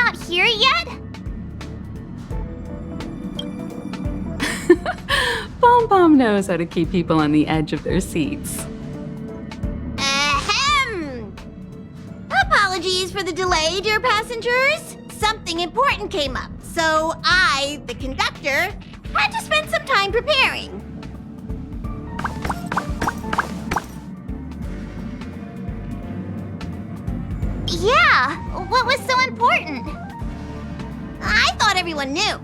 not here yet? Pom knows how to keep people on the edge of their seats. Ahem! Apologies for the delay, dear passengers. Something important came up, so I, the conductor, had to spend some time preparing. Yeah, what was so important? I thought everyone knew.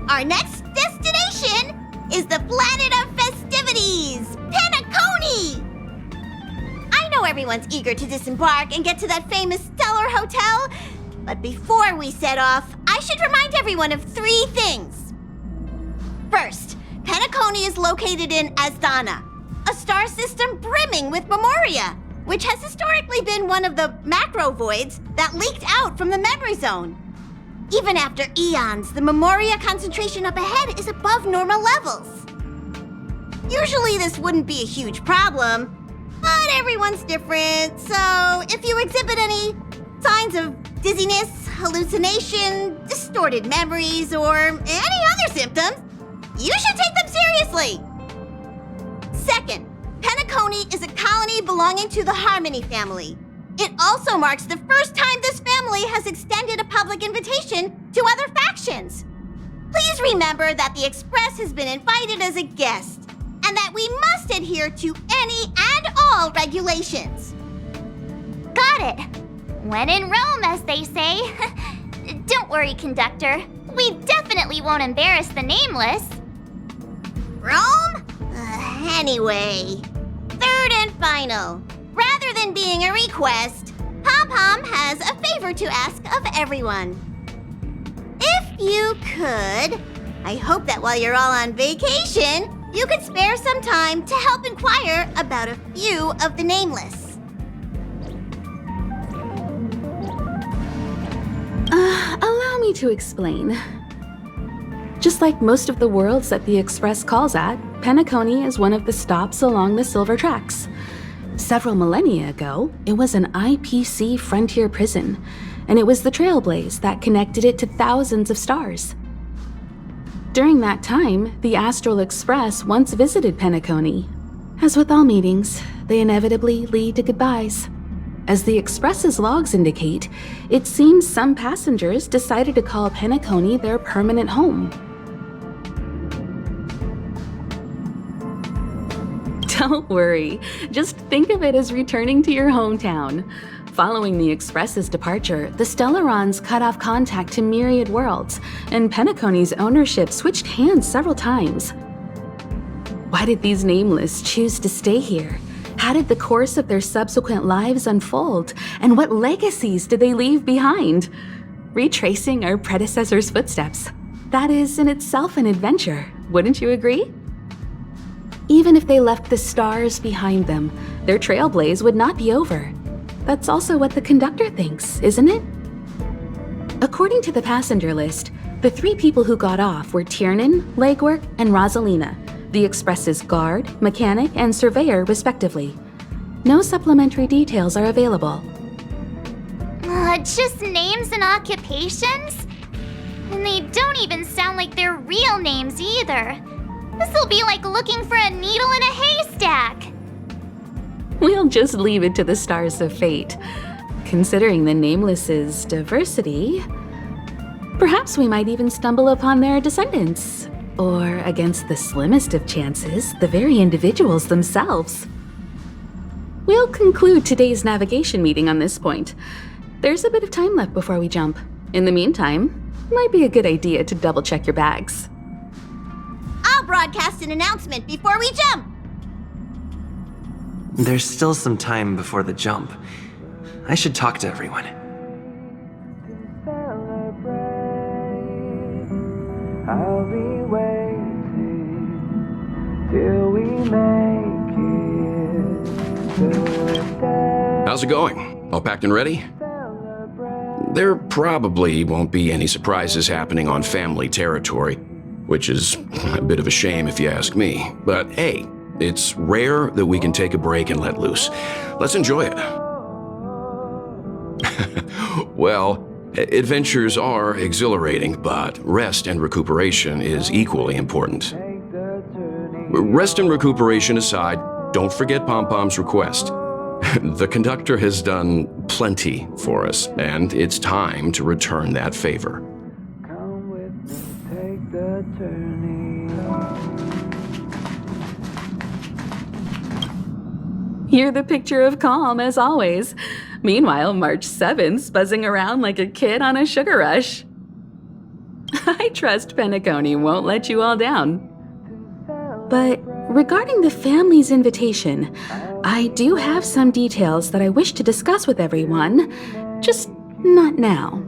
Our next destination is the planet of festivities, Penacony! I know everyone's eager to disembark and get to that famous stellar hotel, but before we set off, I should remind everyone of 3 things. First, Penacony is located in Asdana, a star system brimming with memoria, which has historically been one of the macro voids that leaked out from the memory zone. Even after eons, the memoria concentration up ahead is above normal levels. Usually this wouldn't be a huge problem, but everyone's different, so if you exhibit any signs of dizziness, hallucination, distorted memories, or any other symptoms, you should take them seriously. Second, Penacony is a colony belonging to the Harmony family. It also marks the first time this family has extended a public invitation to other factions. Please remember that the Express has been invited as a guest, and that we must adhere to any and all regulations. Got it. When in Rome, as they say. Don't worry, conductor. We definitely won't embarrass the nameless. Rome? Anyway, third and final. Rather than being a request, Pom has a favor to ask of everyone. If you could, I hope that while you're all on vacation, you could spare some time to help inquire about a few of the nameless. Allow me to explain. Just like most of the worlds that the Express calls at, Penacony is one of the stops along the Silver Tracks. Several millennia ago, it was an IPC frontier prison, and it was the Trailblaze that connected it to thousands of stars. During that time, the Astral Express once visited Penacony. As with all meetings, they inevitably lead to goodbyes. As the Express's logs indicate, it seems some passengers decided to call Penacony their permanent home. Don't worry, just think of it as returning to your hometown. Following the Express's departure, the Stellarons cut off contact to myriad worlds, and Penacony's ownership switched hands several times. Why did these nameless choose to stay here? How did the course of their subsequent lives unfold? And what legacies did they leave behind? Retracing our predecessors' footsteps. That is in itself an adventure, wouldn't you agree? Even if they left the stars behind them, their trailblaze would not be over. That's also what the conductor thinks, isn't it? According to the passenger list, the 3 people who got off were Tiernan, Legwork, and Rosalina, the Express's guard, mechanic, and surveyor respectively. No supplementary details are available. Just names and occupations? And they don't even sound like their real names either. This'll be like looking for a needle in a haystack. We'll just leave it to the stars of fate. Considering the Nameless's diversity, perhaps we might even stumble upon their descendants. Or, against the slimmest of chances, the very individuals themselves. We'll conclude today's navigation meeting on this point. There's a bit of time left before we jump. In the meantime, it might be a good idea to double-check your bags. I'll broadcast an announcement before we jump. There's still some time before the jump. I should talk to everyone. I'll be waiting till we make it to the day. How's it going? All packed and ready? There probably won't be any surprises happening on family territory, which is a bit of a shame if you ask me. But hey, it's rare that we can take a break and let loose. Let's enjoy it. Well, Adventures are exhilarating, but rest and recuperation is equally important. Rest and recuperation aside, don't forget Pom Pom's request. The conductor has done plenty for us, and it's time to return that favor. Come with me, take the journey. You're the picture of calm, as always. Meanwhile, March 7th's buzzing around like a kid on a sugar rush. I trust Penacony won't let you all down. But regarding the family's invitation, I do have some details that I wish to discuss with everyone, just not now.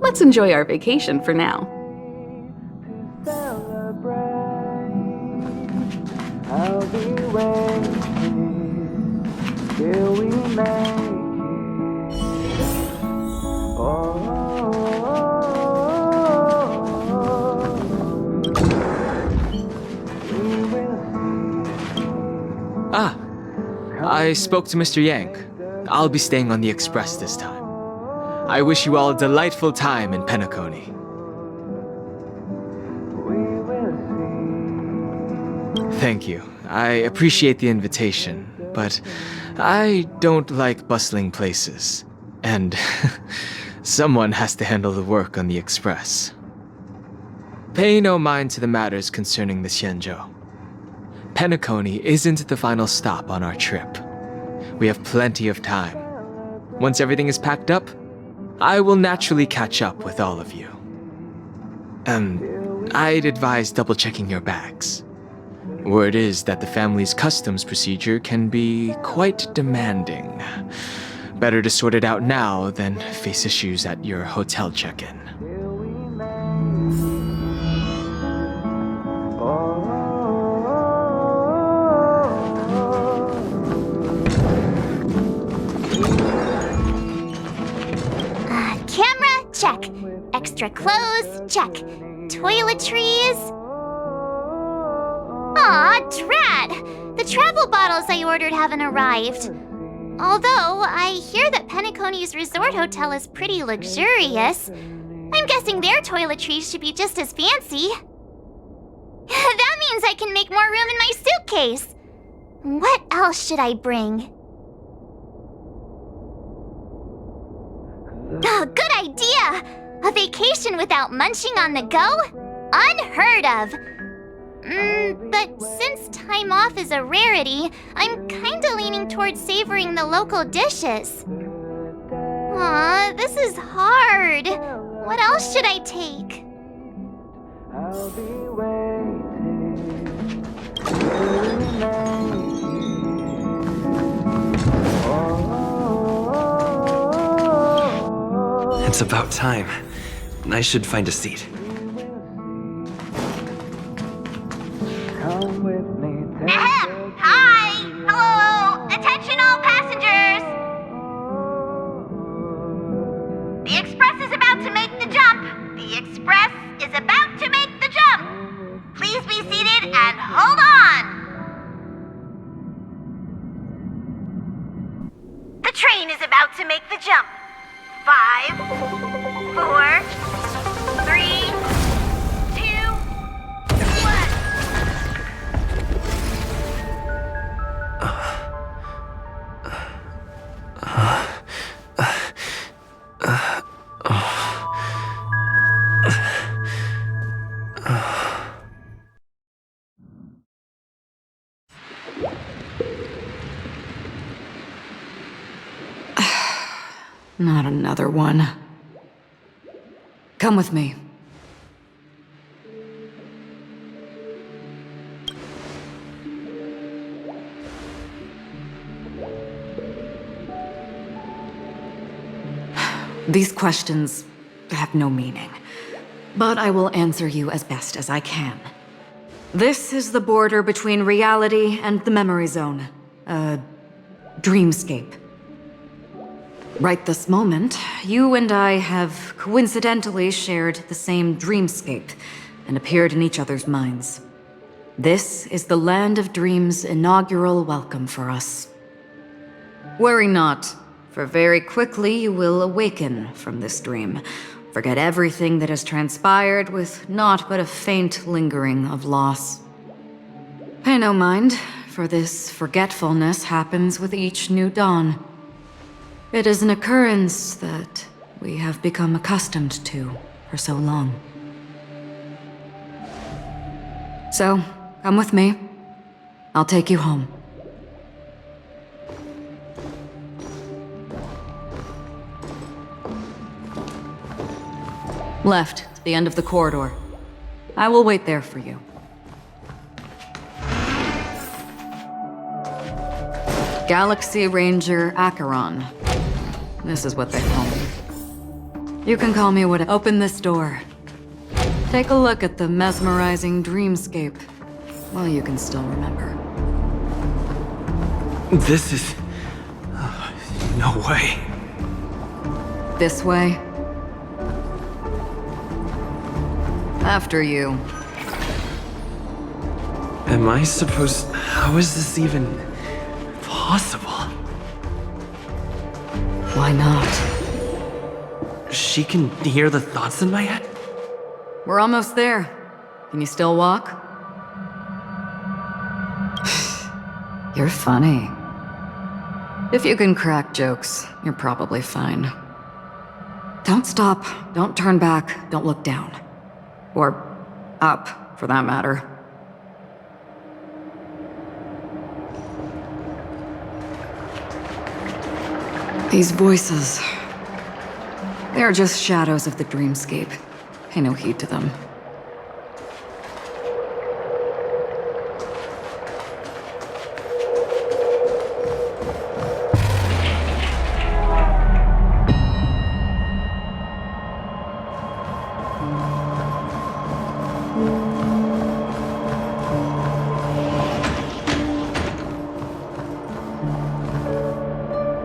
Let's enjoy our vacation for now. Celebrate. I'll be waiting till we make it. Oh, we will see. Ah, I spoke to Mr. Yang. I'll be staying on the express this time. I wish you all a delightful time in Penacony. Thank you. I appreciate the invitation, but I don't like bustling places. And someone has to handle the work on the express. Pay no mind to the matters concerning the Xianzhou. Penacony isn't the final stop on our trip. We have plenty of time. Once everything is packed up, I will naturally catch up with all of you. I'd advise double-checking your bags. Word is that the family's customs procedure can be quite demanding. Better to sort it out now than face issues at your hotel check-in. Camera, check. Extra clothes, check. Toiletries. Aw, drat! The travel bottles I ordered haven't arrived. Although, I hear that Penacony's resort hotel is pretty luxurious. I'm guessing their toiletries should be just as fancy. That means I can make more room in my suitcase. What else should I bring? Oh, good idea! A vacation without munching on the go? Unheard of! But since time off is a rarity, I'm kinda leaning towards savoring the local dishes. Aw, this is hard. What else should I take? I'll be waiting till we make it. It's about time. I should find a seat. Come with me, take Ahem! Hi! Hello! Attention all passengers! The express is about to make the jump! The express is about to make the jump! Please be seated and hold on! The train is about to make the jump. 5, 4, 3, 2, 1. Not another one. Come with me. These questions have no meaning, but I will answer you as best as I can. This is the border between reality and the memory zone, a dreamscape. Right this moment, you and I have coincidentally shared the same dreamscape and appeared in each other's minds. This is the Land of Dreams' inaugural welcome for us. Worry not. for very quickly you will awaken from this dream. Forget everything that has transpired with naught but a faint lingering of loss. Pay no mind, for this forgetfulness happens with each new dawn. It is an occurrence that we have become accustomed to for so long. So, come with me. I'll take you home. Left, to the end of the corridor. I will wait there for you. Galaxy Ranger Acheron. This is what they call me. You can call me what. Open this door. Take a look at the mesmerizing dreamscape. Well, you can still remember. This is... no way. This way. After you. Am I supposed... How is this even possible? Why not? She can hear the thoughts in my head? We're almost there. Can you still walk? You're funny. If you can crack jokes, you're probably fine. Don't stop, don't turn back, don't look down. Or up, for that matter. These voices... they're just shadows of the dreamscape. Pay no heed to them.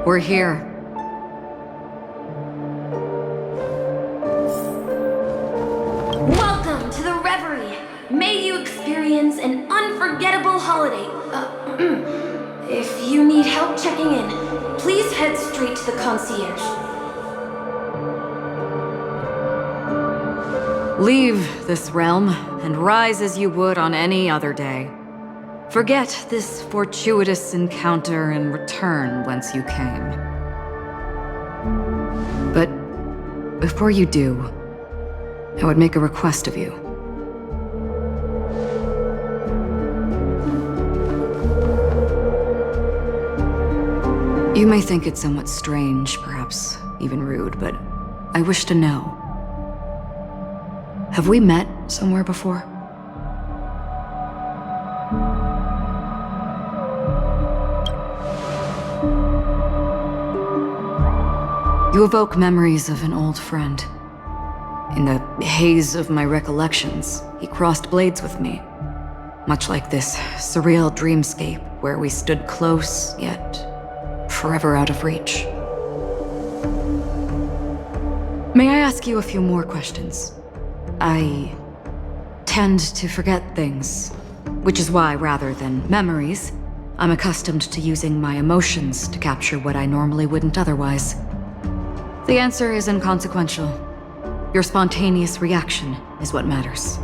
We're here. Welcome to the Reverie. May you experience an unforgettable holiday. If you need help checking in, please head straight to the concierge. Leave this realm and rise as you would on any other day. Forget this fortuitous encounter and return whence you came. But before you do, I would make a request of you. You may think it somewhat strange, perhaps even rude, but I wish to know. Have we met somewhere before? You evoke memories of an old friend. In the haze of my recollections, he crossed blades with me. Much like this surreal dreamscape where we stood close, yet forever out of reach. May I ask you a few more questions? I tend to forget things, which is why, rather than memories, I'm accustomed to using my emotions to capture what I normally wouldn't otherwise. The answer is inconsequential. Your spontaneous reaction is what matters.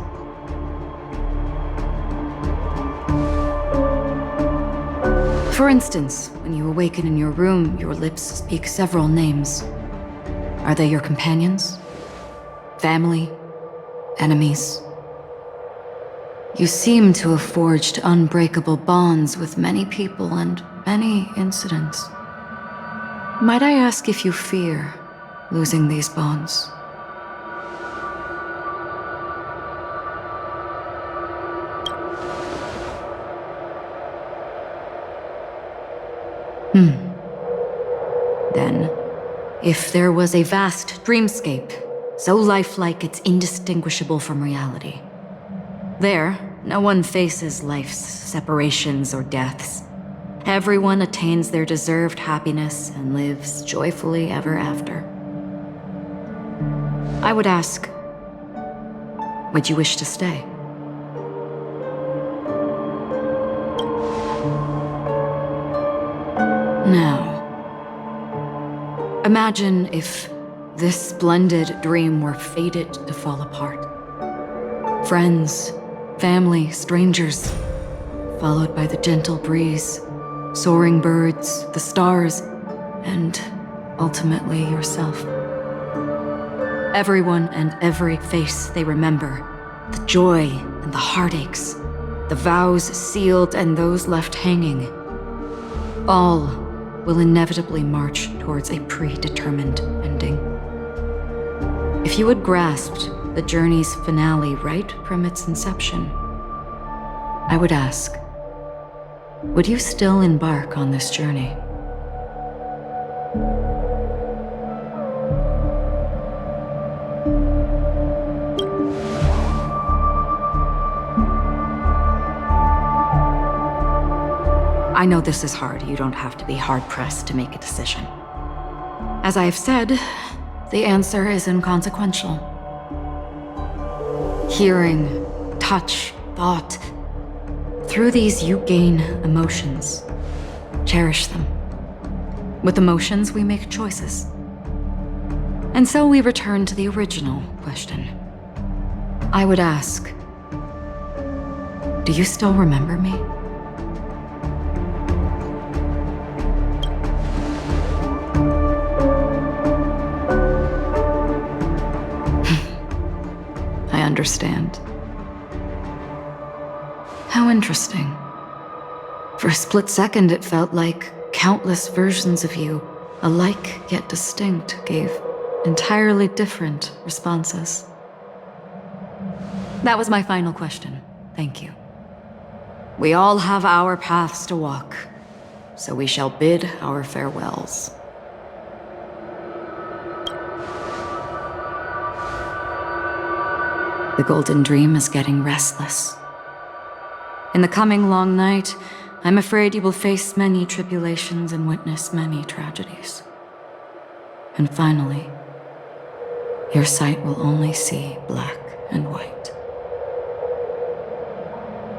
For instance, when you awaken in your room, your lips speak several names. Are they your companions? Family? Enemies? You seem to have forged unbreakable bonds with many people and many incidents. Might I ask if you fear losing these bonds? Then, if there was a vast dreamscape, so lifelike it's indistinguishable from reality, there, no one faces life's separations or deaths. Everyone attains their deserved happiness and lives joyfully ever after. I would ask, would you wish to stay? Now, Imagine if this splendid dream were fated to fall apart. Friends, family, strangers, followed by the gentle breeze, soaring birds, the stars, and ultimately yourself. Everyone and every face they remember, the joy and the heartaches, the vows sealed and those left hanging, all will inevitably march towards a predetermined ending. If you had grasped the journey's finale right from its inception, I would ask, would you still embark on this journey? I know this is hard. You don't have to be hard-pressed to make a decision. As I have said, the answer is inconsequential. Hearing, touch, thought. Through these you gain emotions. Cherish them. With emotions, we make choices. And so we return to the original question. I would ask, do you still remember me? I understand. How interesting. For a split second, it felt like countless versions of you, alike yet distinct, gave entirely different responses. That was my final question. Thank you. We all have our paths to walk, so we shall bid our farewells. The Golden Dream is getting restless. In the coming long night, I'm afraid you will face many tribulations and witness many tragedies. And finally, your sight will only see black and white.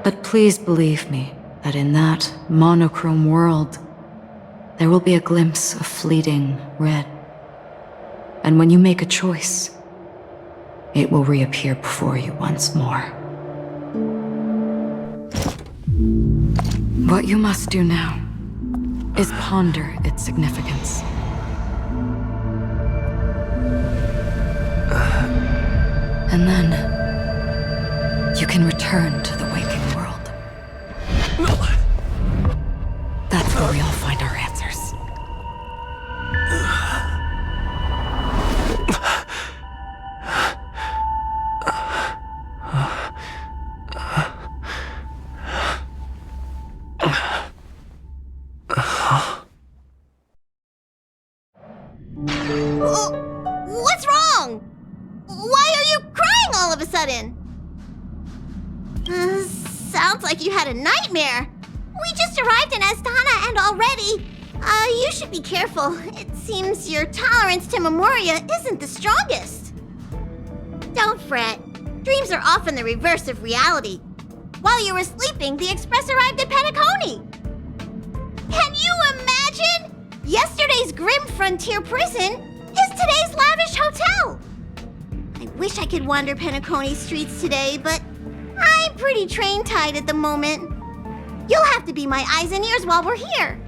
But please believe me that in that monochrome world, there will be a glimpse of fleeting red. And when you make a choice, it will reappear before you once more. What you must do now is ponder its significance. And then you can return to the waking world. That's where we all find our answers. What's wrong? Why are you crying all of a sudden? Sounds like you had a nightmare. We just arrived in Astana and already... you should be careful. It seems your tolerance to Memoria isn't the strongest. Don't fret. Dreams are often the reverse of reality. While you were sleeping, the Express arrived at Penacony. Can you imagine? Yesterday's grim frontier prison is today's lavish hotel. I wish I could wander Penacony streets today, but I'm pretty train-tied at the moment. You'll have to be my eyes and ears while we're here.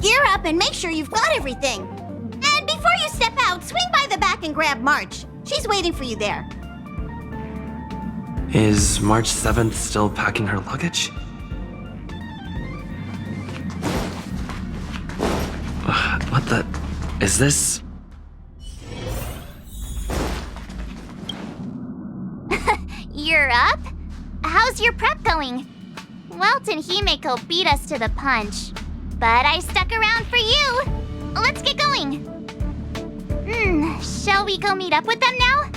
Gear up and make sure you've got everything. And before you step out, swing by the back and grab March. She's waiting for you there. Is March 7th still packing her luggage? What the... is this? You're up? How's your prep going? Welt and Himeko beat us to the punch. But I stuck around for you. Let's get going. Shall we go meet up with them now?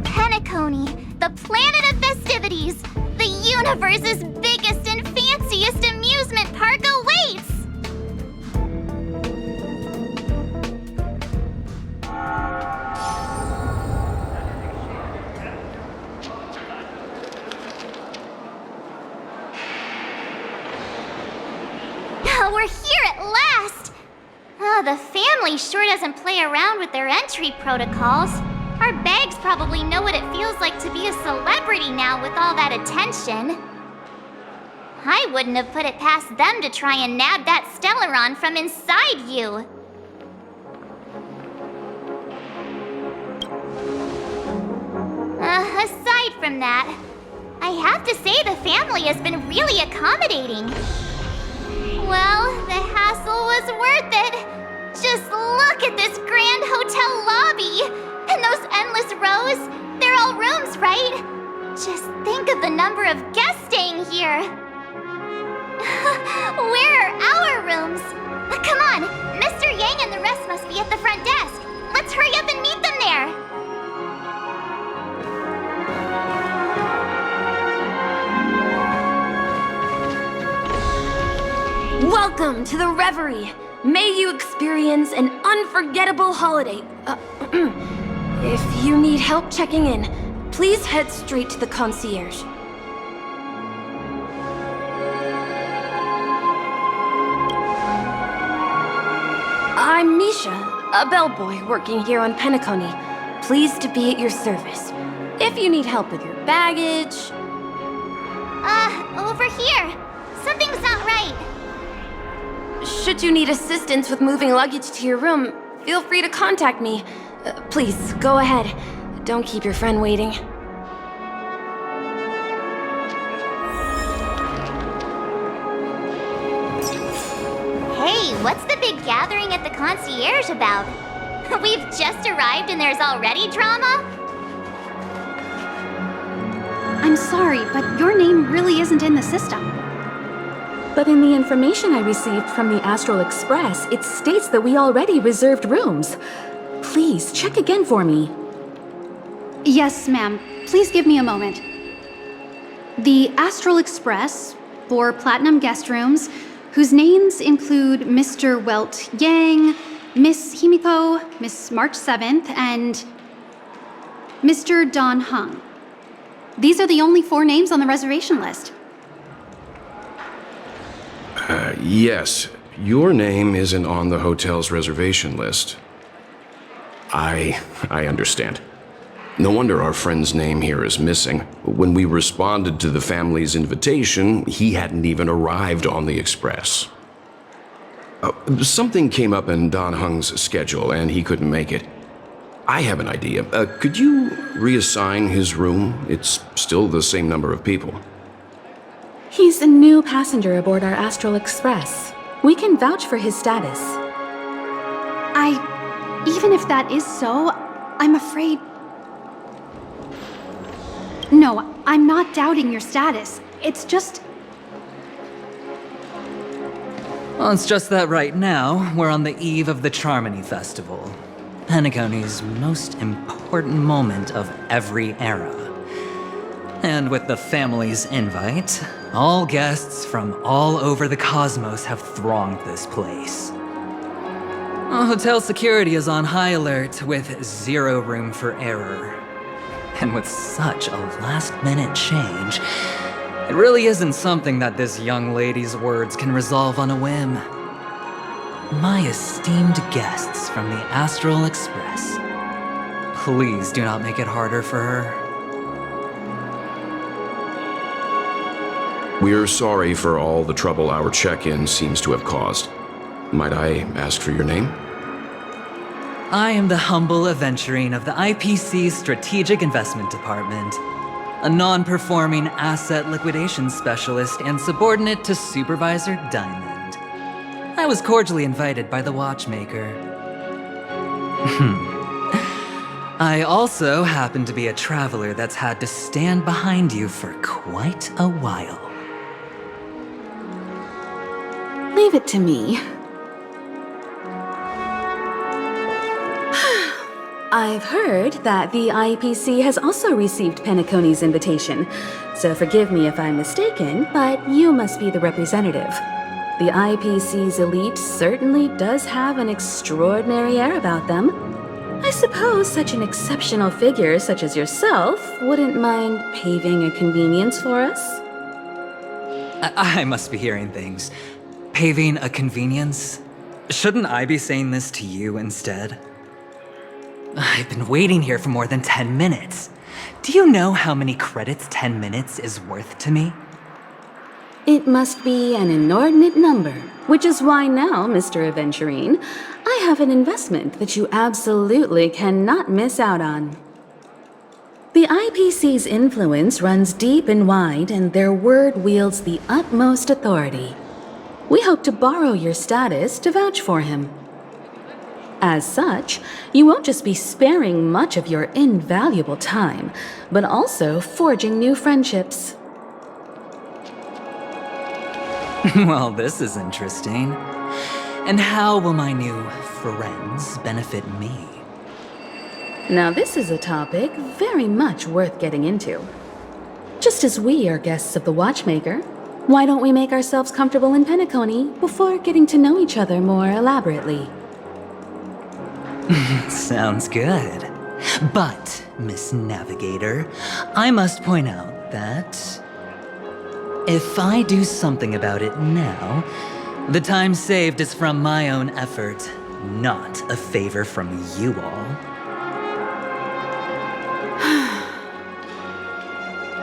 Penacony, the planet of festivities. The universe's biggest and fanciest amusement park awaits! We're here at last! Oh, the family sure doesn't play around with their entry protocols. Our bags probably know what it feels like to be a celebrity now with all that attention. I wouldn't have put it past them to try and nab that Stellaron from inside you. Aside from that, I have to say the family has been really accommodating. Well, the hassle was worth it. Just look at this grand hotel lobby. And those endless rows. They're all rooms, right? Just think of the number of guests staying here. Where are our rooms? Come on, Mr. Yang and the rest must be at the front desk. Let's hurry up and meet them there. Welcome to the Reverie. May you experience an unforgettable holiday. If you need help checking in, please head straight to the concierge. I'm Misha, a bellboy working here on Penacony. Pleased to be at your service. If you need help with your baggage... Over here. Something's not right. Should you need assistance with moving luggage to your room, feel free to contact me. Please, go ahead. Don't keep your friend waiting. Hey, what's the big gathering at the concierge about? We've just arrived and there's already drama? I'm sorry, but your name really isn't in the system. But in the information I received from the Astral Express, it states that we already reserved rooms. Please, check again for me. Yes, ma'am. Please give me a moment. The Astral Express, 4 platinum guest rooms, whose names include Mr. Welt Yang, Miss Himiko, Miss March 7th, and Mr. Don Hung. These are the only 4 names on the reservation list. Yes. Your name isn't on the hotel's reservation list. I understand. No wonder our friend's name here is missing. When we responded to the family's invitation, he hadn't even arrived on the express. Something came up in Don Hung's schedule, and he couldn't make it. I have an idea. Could you reassign his room? It's still the same number of people. He's a new passenger aboard our Astral Express. We can vouch for his status. Even if that is so, I'm afraid... No, I'm not doubting your status. It's just... Well, it's just that right now, we're on the eve of the Charmony Festival. Penacony's most important moment of every era. And with the family's invite, all guests from all over the cosmos have thronged this place. Hotel security is on high alert with 0 room for error. And with such a last-minute change, it really isn't something that this young lady's words can resolve on a whim. My esteemed guests from the Astral Express, please do not make it harder for her. We're sorry for all the trouble our check-in seems to have caused. Might I ask for your name? I am the humble aventurine of the IPC's Strategic Investment Department, a non-performing asset liquidation specialist and subordinate to Supervisor Diamond. I was cordially invited by the watchmaker. I also happen to be a traveler that's had to stand behind you for quite a while. Leave it to me. I've heard that the IPC has also received Penacony's invitation, so forgive me if I'm mistaken, but you must be the representative. The IPC's elite certainly does have an extraordinary air about them. I suppose such an exceptional figure such as yourself wouldn't mind paving a convenience for us? I must be hearing things. paving a convenience? Shouldn't I be saying this to you instead? I've been waiting here for more than 10 minutes. Do you know how many credits 10 minutes is worth to me? It must be an inordinate number, which is why now, Mr. Aventurine, I have an investment that you absolutely cannot miss out on. The IPC's influence runs deep and wide, and their word wields the utmost authority. We hope to borrow your status to vouch for him. As such, you won't just be sparing much of your invaluable time, but also forging new friendships. Well, this is interesting. And how will my new friends benefit me? Now this is a topic very much worth getting into. Just as we are guests of the Watchmaker, why don't we make ourselves comfortable in Penacony before getting to know each other more elaborately? Sounds good. But, Miss Navigator, I must point out that if I do something about it now, the time saved is from my own effort, not a favor from you all.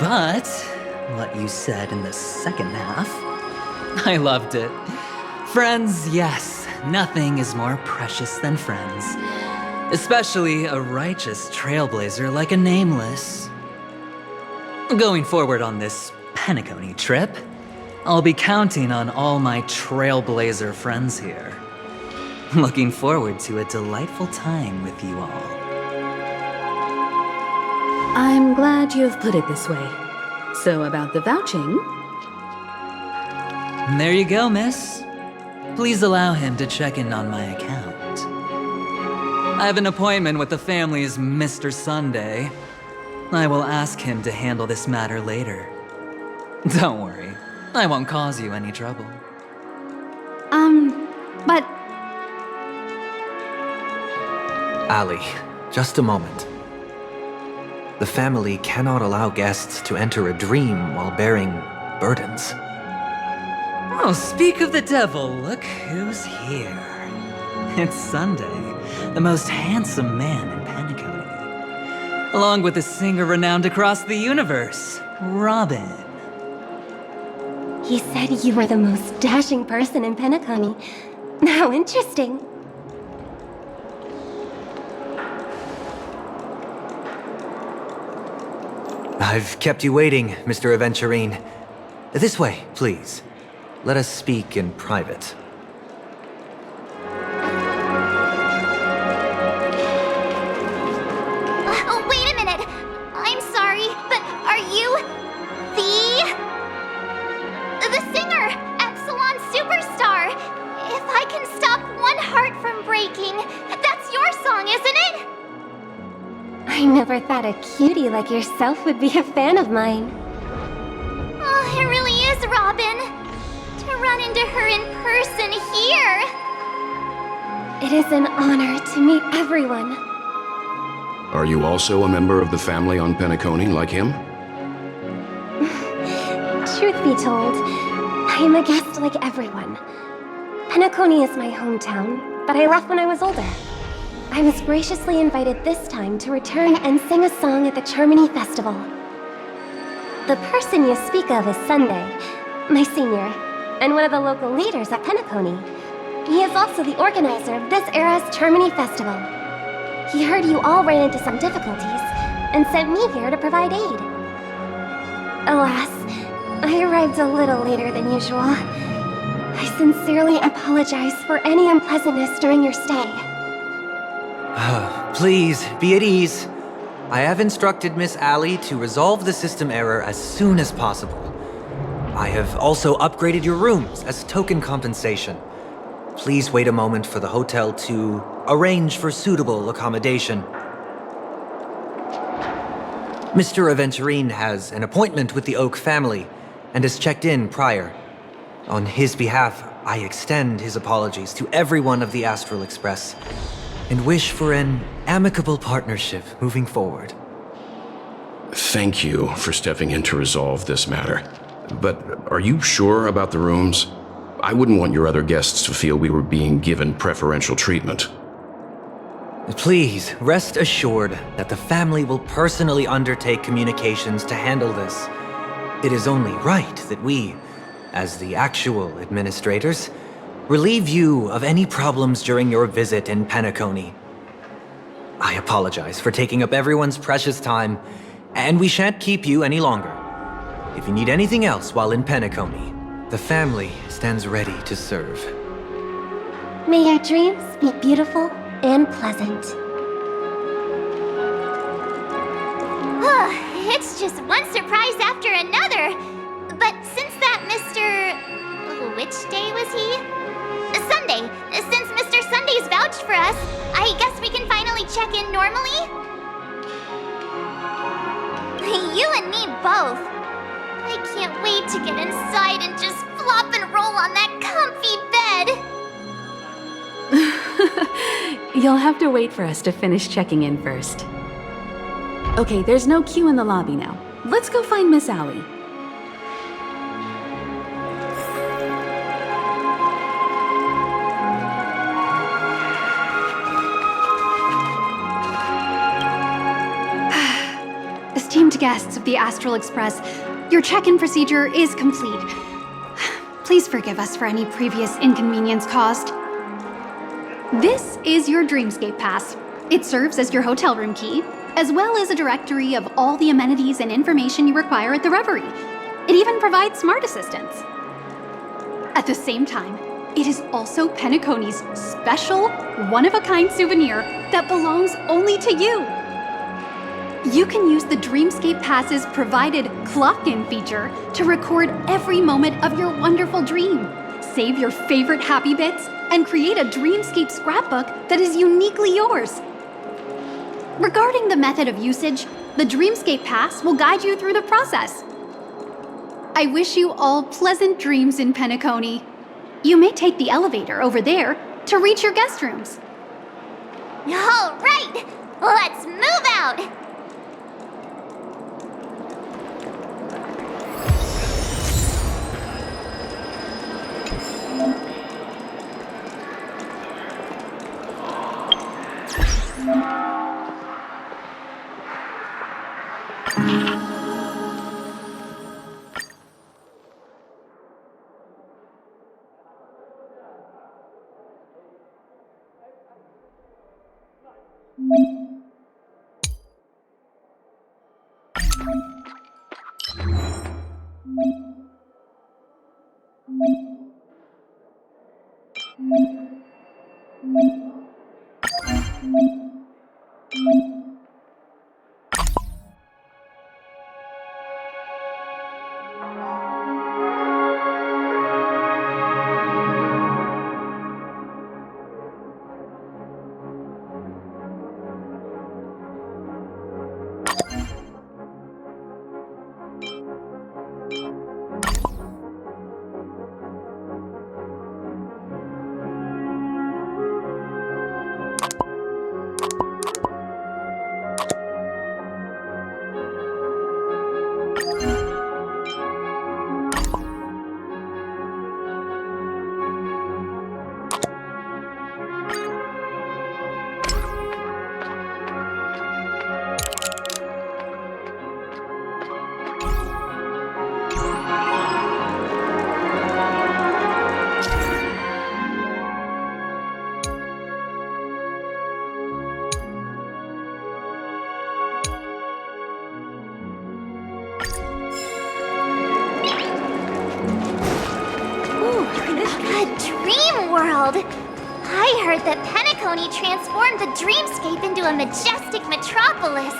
But what you said in the second half, I loved it. Friends, yes, nothing is more precious than friends. Especially a righteous trailblazer like a Nameless. Going forward on this Penacony trip, I'll be counting on all my trailblazer friends here. Looking forward to a delightful time with you all. I'm glad you have put it this way. So about the vouching... There you go, miss. Please allow him to check in on my account. I have an appointment with the family's Mr. Sunday. I will ask him to handle this matter later. Don't worry, I won't cause you any trouble. But... Ali, just a moment. The family cannot allow guests to enter a dream while bearing burdens. Oh, speak of the devil, look who's here. It's Sunday, the most handsome man in Penacony. Along with a singer renowned across the universe, Robin. He said you were the most dashing person in Penacony. How interesting. I've kept you waiting, Mr. Aventurine. This way, please. Let us speak in private. Oh, wait a minute. I'm sorry, but are you the singer, Epsilon Superstar? If I can stop one heart from breaking, that's your song, isn't it? I never thought a cutie like yourself would be a fan of mine. Oh, it really is, Robin. To run into her in person here. It is an honor to meet everyone. Are you also a member of the family on Penacony like him? Truth be told, I am a guest like everyone. Penacony is my hometown, but I left when I was older. I was graciously invited this time to return and sing a song at the Charmony Festival. The person you speak of is Sunday, my senior, and one of the local leaders at Penacony. He is also the organizer of this era's Charmony Festival. He heard you all ran into some difficulties, and sent me here to provide aid. Alas, I arrived a little later than usual. I sincerely apologize for any unpleasantness during your stay. Please, be at ease. I have instructed Miss Ali to resolve the system error as soon as possible. I have also upgraded your rooms as token compensation. Please wait a moment for the hotel to arrange for suitable accommodation. Mr. Aventurine has an appointment with the Oak family and has checked in prior. On his behalf, I extend his apologies to everyone of the Astral Express and wish for an amicable partnership moving forward. Thank you for stepping in to resolve this matter. But are you sure about the rooms? I wouldn't want your other guests to feel we were being given preferential treatment. Please, rest assured that the family will personally undertake communications to handle this. It is only right that we, as the actual administrators, relieve you of any problems during your visit in Penacony. I apologize for taking up everyone's precious time, and we shan't keep you any longer. If you need anything else while in Penacony, the family stands ready to serve. May your dreams be beautiful and pleasant. It's just one surprise after another. But since that Mr. Which day was he? Sunday. Since Mr. Sunday's vouched for us, I guess we can finally check in normally? You and me both. I can't wait to get inside and just flop and roll on that comfy bed. You'll have to wait for us to finish checking in first. Okay, there's no queue in the lobby now. Let's go find Miss Allie. Esteemed guests of the Astral Express, your check-in procedure is complete. Please forgive us for any previous inconvenience caused. This is your Dreamscape Pass. It serves as your hotel room key, as well as a directory of all the amenities and information you require at the Reverie. It even provides smart assistants. At the same time, it is also Penacony's special, one-of-a-kind souvenir that belongs only to you. You can use the Dreamscape Pass's provided clock-in feature to record every moment of your wonderful dream, save your favorite happy bits, and create a Dreamscape scrapbook that is uniquely yours. Regarding the method of usage, the Dreamscape Pass will guide you through the process. I wish you all pleasant dreams in Penacony. You may take the elevator over there to reach your guest rooms. All right, let's move out. I heard that Penacony transformed the dreamscape into a majestic metropolis.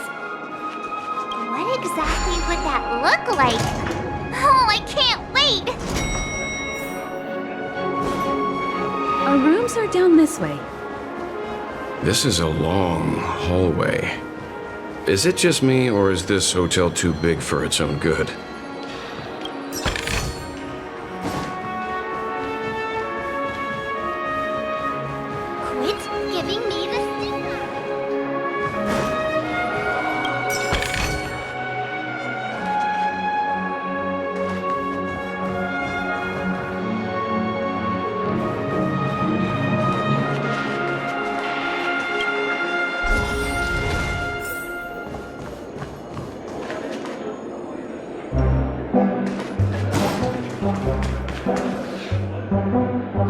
What exactly would that look like? Oh, I can't wait! Our rooms are down this way. This is a long hallway. Is it just me, or is this hotel too big for its own good? Quit giving me the sticker!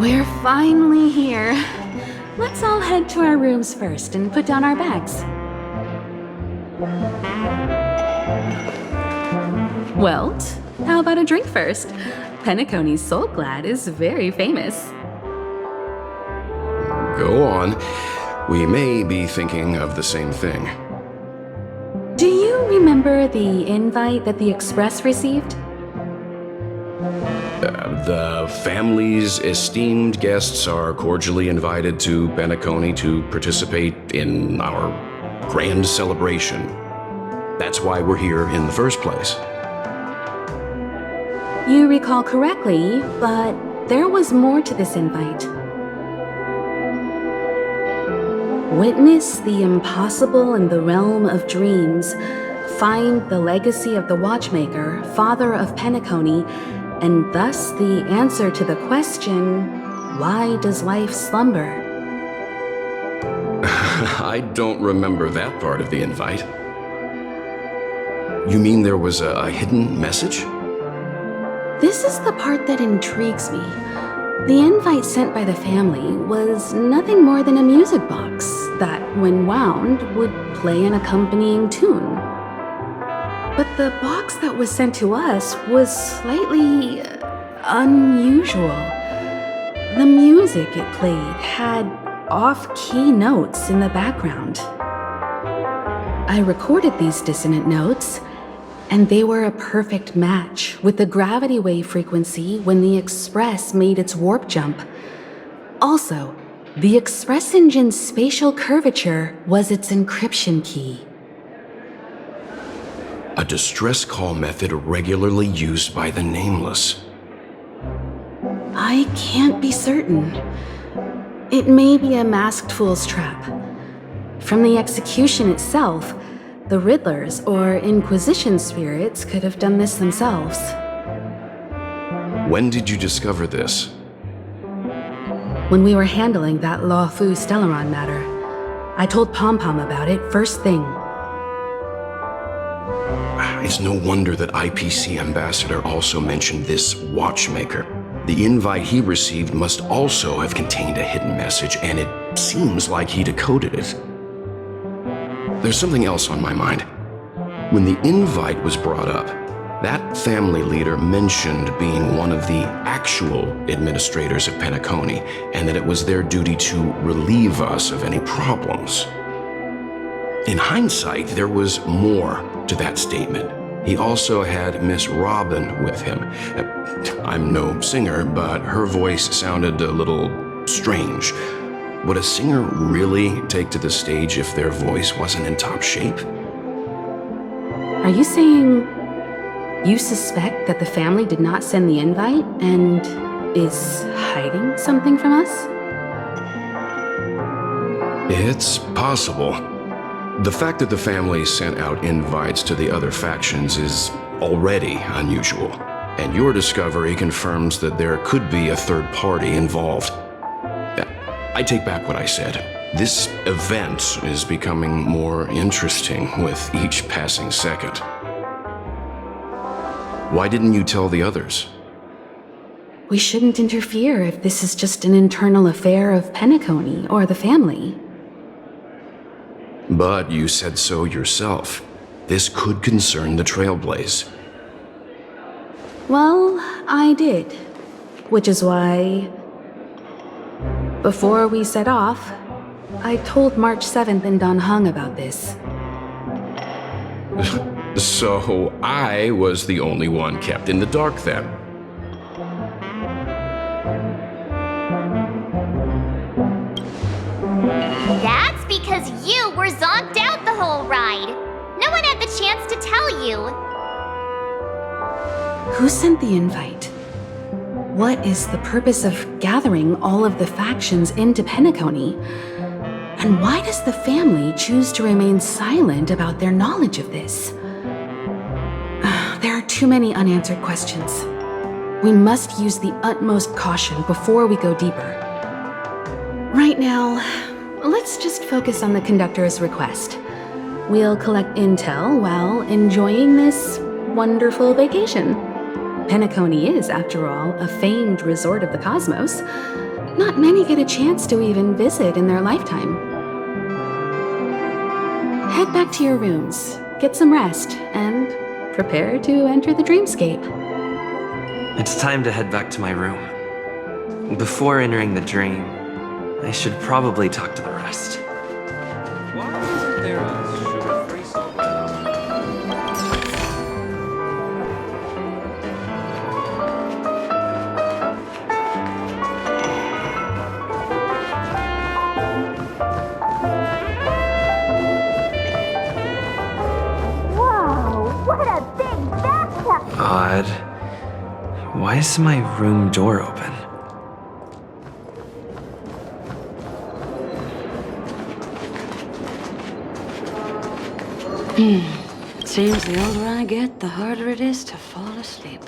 We're finally here. Let's all head to our rooms first and put down our bags. Welt, how about a drink first? Penacony's Soul Glad is very famous. Go on. We may be thinking of the same thing. Do you remember the invite that the Express received? The family's esteemed guests are cordially invited to Penacony to participate in our grand celebration. That's why we're here in the first place. You recall correctly, but there was more to this invite. Witness the impossible in the realm of dreams. Find the legacy of the Watchmaker, father of Penacony, and thus the answer to the question, why does life slumber? I don't remember that part of the invite. You mean there was a hidden message? This is the part that intrigues me. The invite sent by the family was nothing more than a music box that, when wound, would play an accompanying tune. But the box that was sent to us was slightly unusual. The music it played had off-key notes in the background. I recorded these dissonant notes, and they were a perfect match with the gravity wave frequency when the Express made its warp jump. Also, the Express engine's spatial curvature was its encryption key. A distress call method regularly used by the Nameless. I can't be certain. It may be a masked fool's trap. From the execution itself, the Riddlers or Inquisition spirits could have done this themselves. When did you discover this? When we were handling that Law Fu Stellaron matter, I told Pom Pom about it first thing. It's no wonder that IPC Ambassador also mentioned this Watchmaker. The invite he received must also have contained a hidden message, and it seems like he decoded it. There's something else on my mind. When the invite was brought up, that family leader mentioned being one of the actual administrators of Penacony, and that it was their duty to relieve us of any problems. In hindsight, there was more to that statement. He also had Miss Robin with him. I'm no singer, but her voice sounded a little strange. Would a singer really take to the stage if their voice wasn't in top shape? Are you saying you suspect that the family did not send the invite and is hiding something from us? It's possible. The fact that the family sent out invites to the other factions is already unusual, and your discovery confirms that there could be a third party involved. I take back what I said. This event is becoming more interesting with each passing second. Why didn't you tell the others? We shouldn't interfere if this is just an internal affair of Penacony or the family. But you said so yourself. This could concern the Trailblaze. Well, I did. Which is why, before we set off, I told March 7th and Don Hung about this. So I was the only one kept in the dark then. That's because you were zonked out the whole ride. No one had the chance to tell you. Who sent the invite? What is the purpose of gathering all of the factions into Penacony? And why does the family choose to remain silent about their knowledge of this? There are too many unanswered questions. We must use the utmost caution before we go deeper. Right now, let's just focus on the conductor's request. We'll collect intel while enjoying this wonderful vacation. Penacony is, after all, a famed resort of the cosmos. not many get a chance to even visit in their lifetime. Head back to your rooms, get some rest, and prepare to enter the dreamscape. It's time to head back to my room. Before entering the dream, I should probably talk to the rest. Why isn't there a sugar-free soda? Odd. Why is my room door open? Seems the older I get, the harder it is to fall asleep.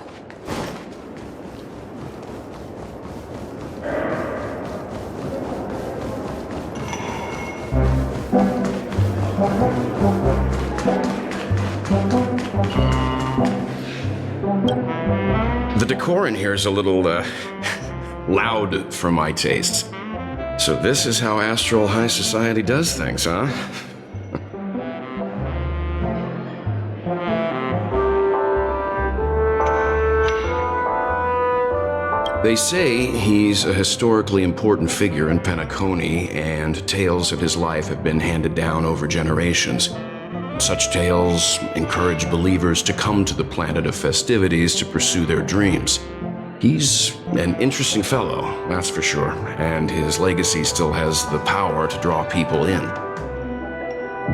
The decor in here is a little, loud for my tastes. So this is how Astral High Society does things, huh? They say he's a historically important figure in Penacony, and tales of his life have been handed down over generations. Such tales encourage believers to come to the planet of festivities to pursue their dreams. He's an interesting fellow, that's for sure, and his legacy still has the power to draw people in.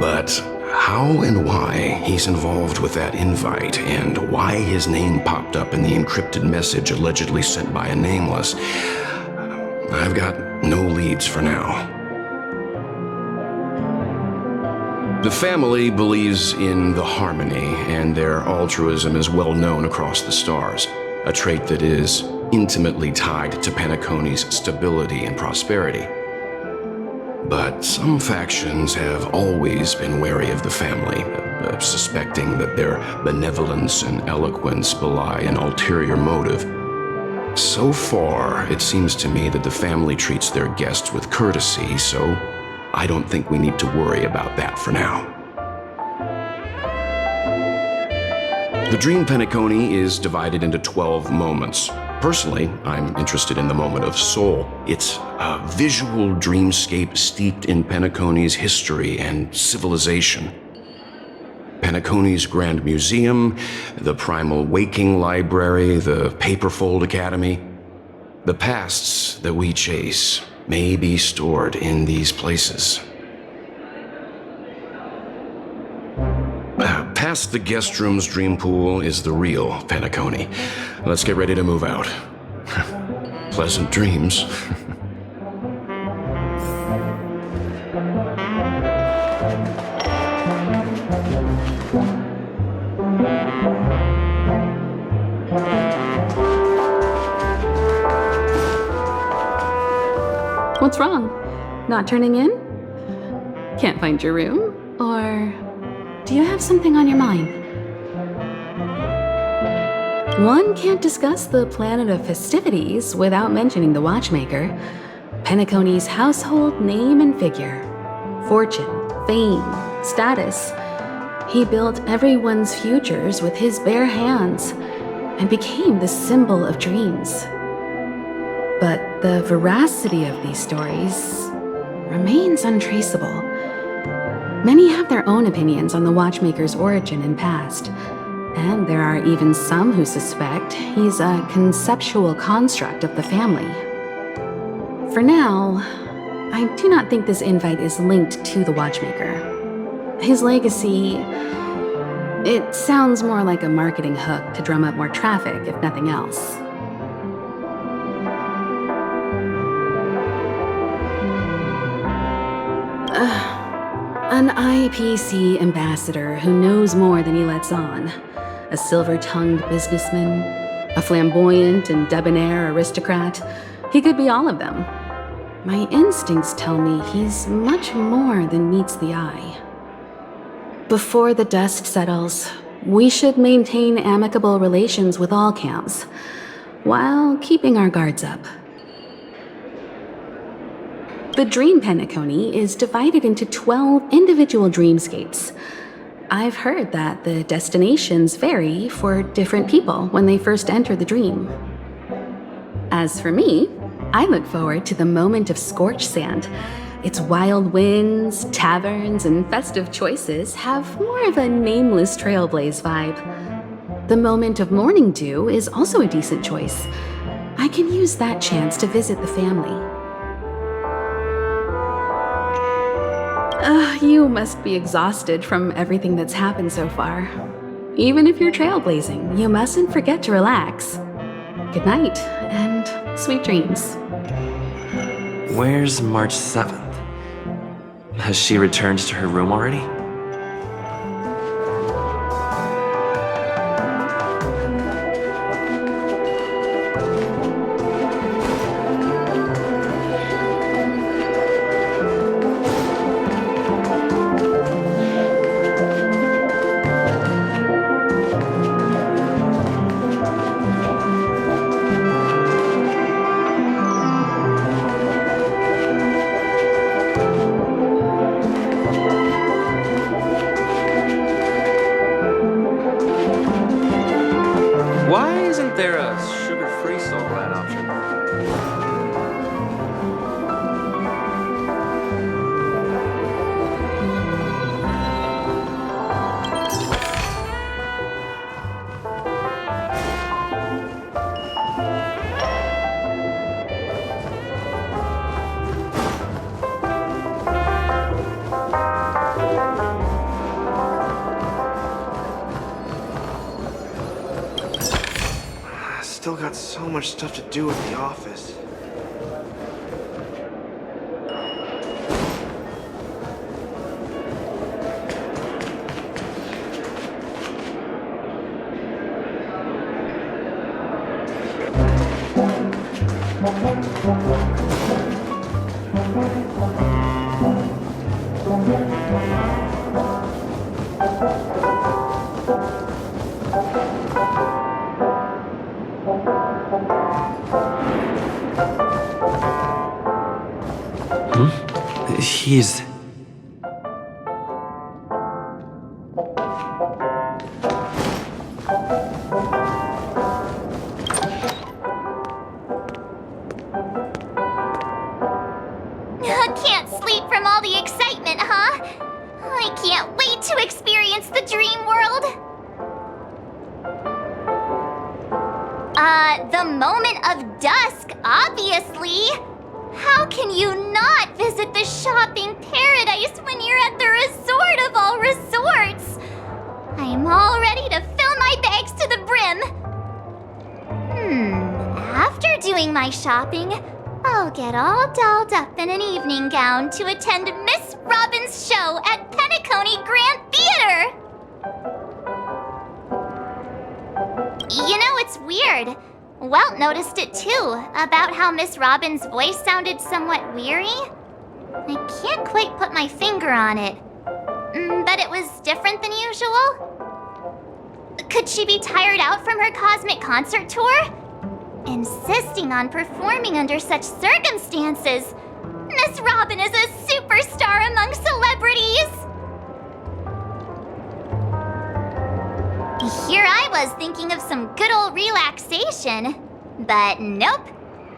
But how and why he's involved with that invite, and why his name popped up in the encrypted message allegedly sent by a nameless, I've got no leads for now. The family believes in the harmony, and their altruism is well known across the stars, a trait that is intimately tied to Penacony's stability and prosperity. But some factions have always been wary of the family, suspecting that their benevolence and eloquence belie an ulterior motive. So far, it seems to me that the family treats their guests with courtesy, so I don't think we need to worry about that for now. The Dream Penacony is divided into 12 moments. Personally, I'm interested in the moment of Soul. It's a visual dreamscape steeped in Penacony's history and civilization. Penacony's Grand Museum, the Primal Waking Library, the Paperfold Academy. The pasts that we chase may be stored in these places. Past the guest room's dream pool is the real Penacony. Let's get ready to move out. Pleasant dreams. What's wrong? Not turning in? Can't find your room? Or do you have something on your mind? One can't discuss the planet of festivities without mentioning the Watchmaker, Penacony's household name and figure. Fortune, fame, status. He built everyone's futures with his bare hands and became the symbol of dreams. But the veracity of these stories remains untraceable. Many have their own opinions on the Watchmaker's origin and past, and there are even some who suspect he's a conceptual construct of the family. For now, I do not think this invite is linked to the Watchmaker. His legacy, it sounds more like a marketing hook to drum up more traffic, if nothing else. An IPC ambassador who knows more than he lets on. A silver-tongued businessman. A flamboyant and debonair aristocrat. He could be all of them. My instincts tell me he's much more than meets the eye. Before the dust settles, we should maintain amicable relations with all camps, while keeping our guards up. The Dream Penacony is divided into 12 individual dreamscapes. I've heard that the destinations vary for different people when they first enter the dream. As for me, I look forward to the moment of scorched sand. Its wild winds, taverns, and festive choices have more of a nameless Trailblaze vibe. The moment of morning dew is also a decent choice. I can use that chance to visit the family. You must be exhausted from everything that's happened so far. Even if you're trailblazing, you mustn't forget to relax. Good night, and sweet dreams. Where's March 7th? Has she returned to her room already? Why isn't there a sugar-free Soul Glad option? Still got so much stuff to do at the office. He's... Can't sleep from all the excitement, huh? I can't wait to experience the dream world. The moment of dusk, obviously. How can you not visit the shopping paradise when you're at the resort of all resorts? I am all ready to fill my bags to the brim. After doing my shopping, I'll get all dolled up in an evening gown to attend Miss Robin's show at Penacony Grand Theater. You know, it's weird. Welt noticed it too, about how Miss Robin's voice sounded somewhat weary. I can't quite put my finger on it, but it was different than usual. Could she be tired out from her cosmic concert tour? Insisting on performing under such circumstances. Miss Robin is a superstar among celebrities. Here I was thinking of some good old relaxation, but nope.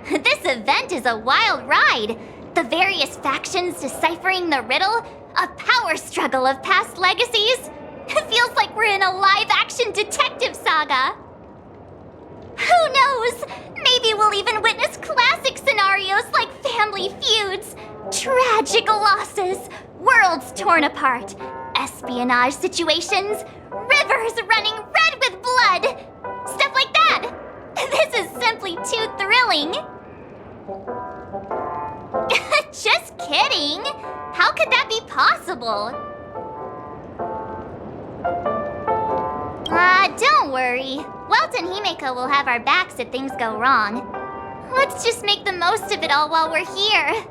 This event is a wild ride. The various factions deciphering the riddle, a power struggle of past legacies. It feels like we're in a live-action detective saga. Who knows? Maybe we'll even witness classic scenarios like family feuds, tragic losses, worlds torn apart, espionage situations, rivers running red with blood, stuff like that. This is simply too thrilling. Just kidding. How could that be possible? Don't worry. Welt and Himeko will have our backs if things go wrong. Let's just make the most of it all while we're here.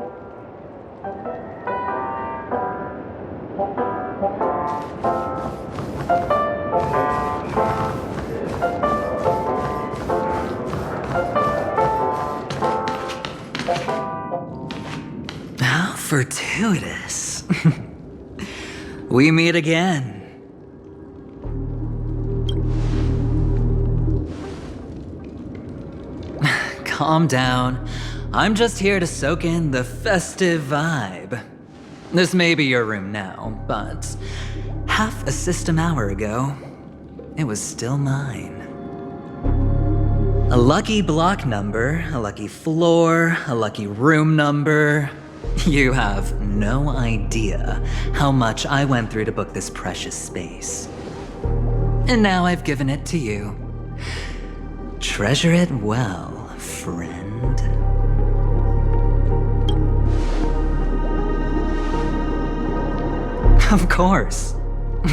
fortuitous. We meet again. Calm down. I'm just here to soak in the festive vibe. This may be your room now, but half a system hour ago, it was still mine. A lucky block number, a lucky floor, a lucky room number. You have no idea how much I went through to book this precious space. And now I've given it to you. Treasure it well, friend. Of course.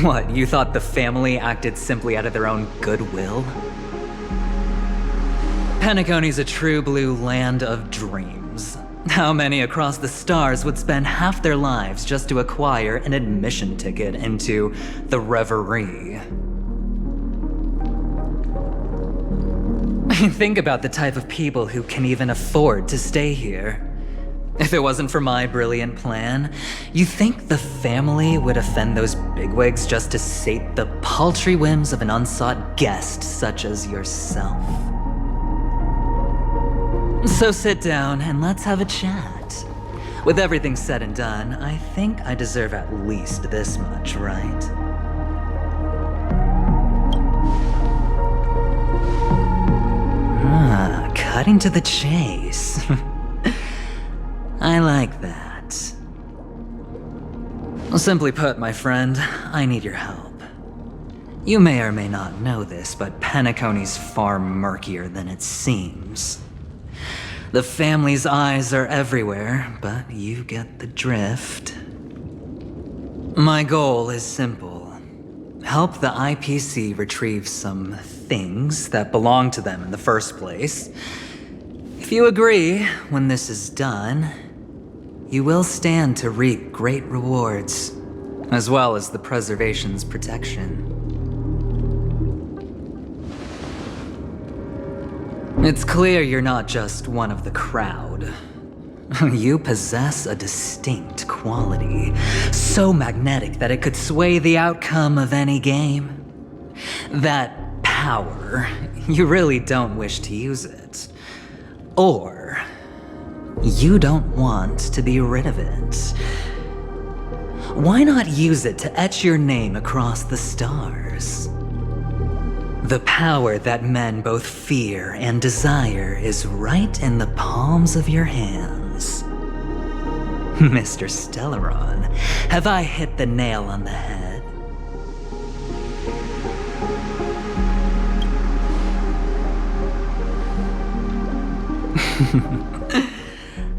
What, you thought the family acted simply out of their own goodwill? Penacony's a true blue land of dreams. How many across the stars would spend half their lives just to acquire an admission ticket into the Reverie? Think about the type of people who can even afford to stay here. If it wasn't for my brilliant plan, you think the family would offend those bigwigs just to sate the paltry whims of an unsought guest such as yourself? So sit down and let's have a chat. With everything said and done, I think I deserve at least this much, right? Cutting to the chase. I like that. Simply put, my friend, I need your help. You may or may not know this, but Penacony's far murkier than it seems. The family's eyes are everywhere, but you get the drift. My goal is simple. Help the IPC retrieve some things that belong to them in the first place. If you agree, when this is done, you will stand to reap great rewards, as well as the preservation's protection. It's clear you're not just one of the crowd. You possess a distinct quality, so magnetic that it could sway the outcome of any game. That power, you really don't wish to use it. Or you don't want to be rid of it. Why not use it to etch your name across the stars? The power that men both fear and desire is right in the palms of your hands. Mr. Stellaron, have I hit the nail on the head?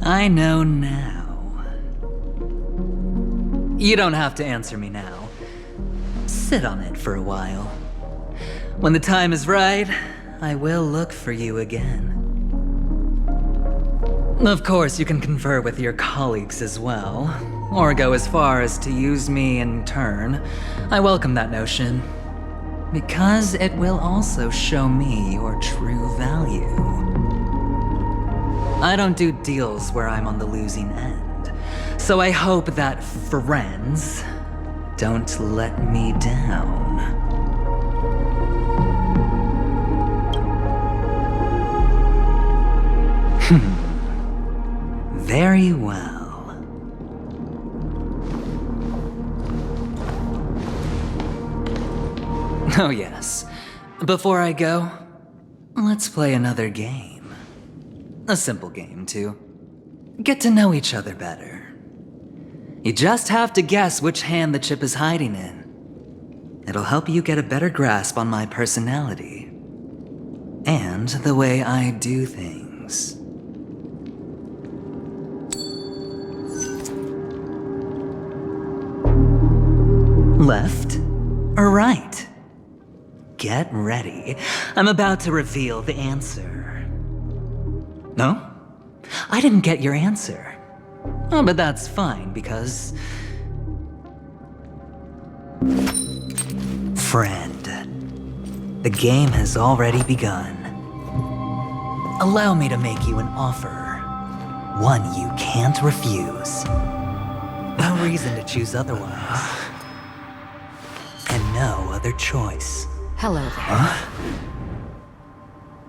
I know now. You don't have to answer me now. Sit on it for a while. When the time is right, I will look for you again. Of course, you can confer with your colleagues as well, or go as far as to use me in turn. I welcome that notion, because it will also show me your true value. I don't do deals where I'm on the losing end, so I hope that friends don't let me down. Very well. Oh yes. Before I go, let's play another game. A simple game to get to know each other better. You just have to guess which hand the chip is hiding in. It'll help you get a better grasp on my personality and the way I do things. Left or right? Get ready. I'm about to reveal the answer. No? I didn't get your answer. Oh, but that's fine, because... Friend, the game has already begun. Allow me to make you an offer. One you can't refuse. No reason to choose otherwise. And no other choice. Hello there.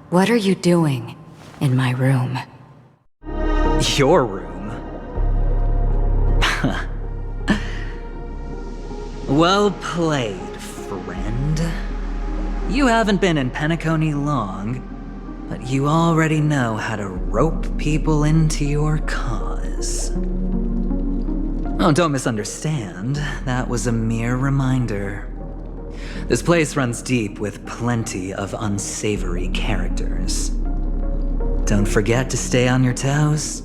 What are you doing in my room? Your room? Well played, friend. You haven't been in Penacony long, but you already know how to rope people into your cause. Oh, don't misunderstand. That was a mere reminder. This place runs deep with plenty of unsavory characters. Don't forget to stay on your toes.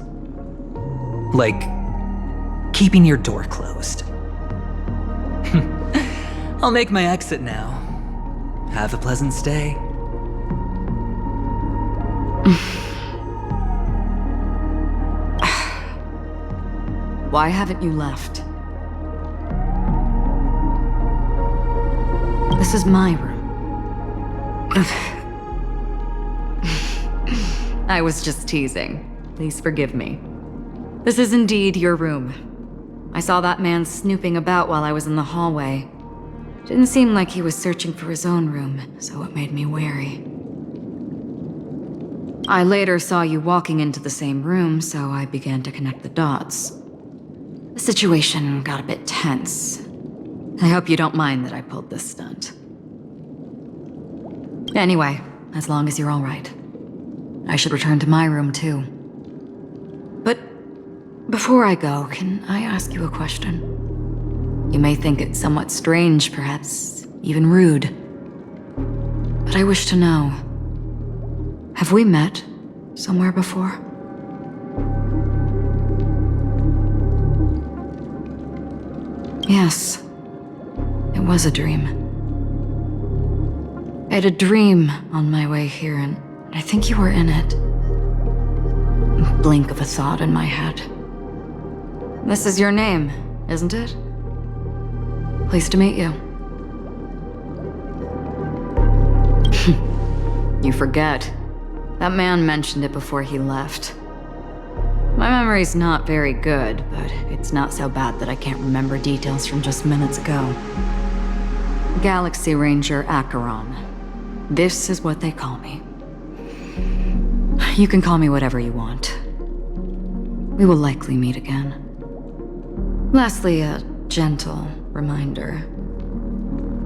Like, keeping your door closed. I'll make my exit now. Have a pleasant stay. Why haven't you left? This is my room. I was just teasing. Please forgive me. This is indeed your room. I saw that man snooping about while I was in the hallway. Didn't seem like he was searching for his own room, so it made me wary. I later saw you walking into the same room, so I began to connect the dots. The situation got a bit tense. I hope you don't mind that I pulled this stunt. Anyway, as long as you're all right. I should return to my room too. But before I go, can I ask you a question? You may think it somewhat strange, perhaps even rude. But I wish to know, have we met somewhere before? Yes, it was a dream. I had a dream on my way here, and I think you were in it. A blink of a thought in my head. This is your name, isn't it? Pleased to meet you. You forget. That man mentioned it before he left. My memory's not very good, but it's not so bad that I can't remember details from just minutes ago. Galaxy Ranger Acheron. This is what they call me. You can call me whatever you want. We will likely meet again. Lastly, a gentle reminder.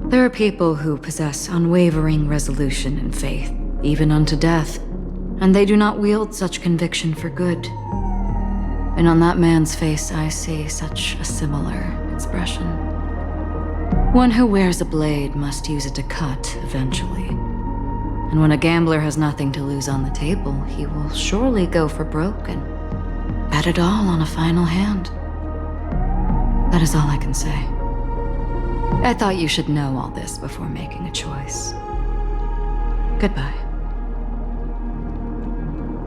There are people who possess unwavering resolution and faith, even unto death, and they do not wield such conviction for good. And on that man's face I see such a similar expression. One who wears a blade must use it to cut eventually. And when a gambler has nothing to lose on the table, he will surely go for broke and bet it all on a final hand. That is all I can say. I thought you should know all this before making a choice. Goodbye.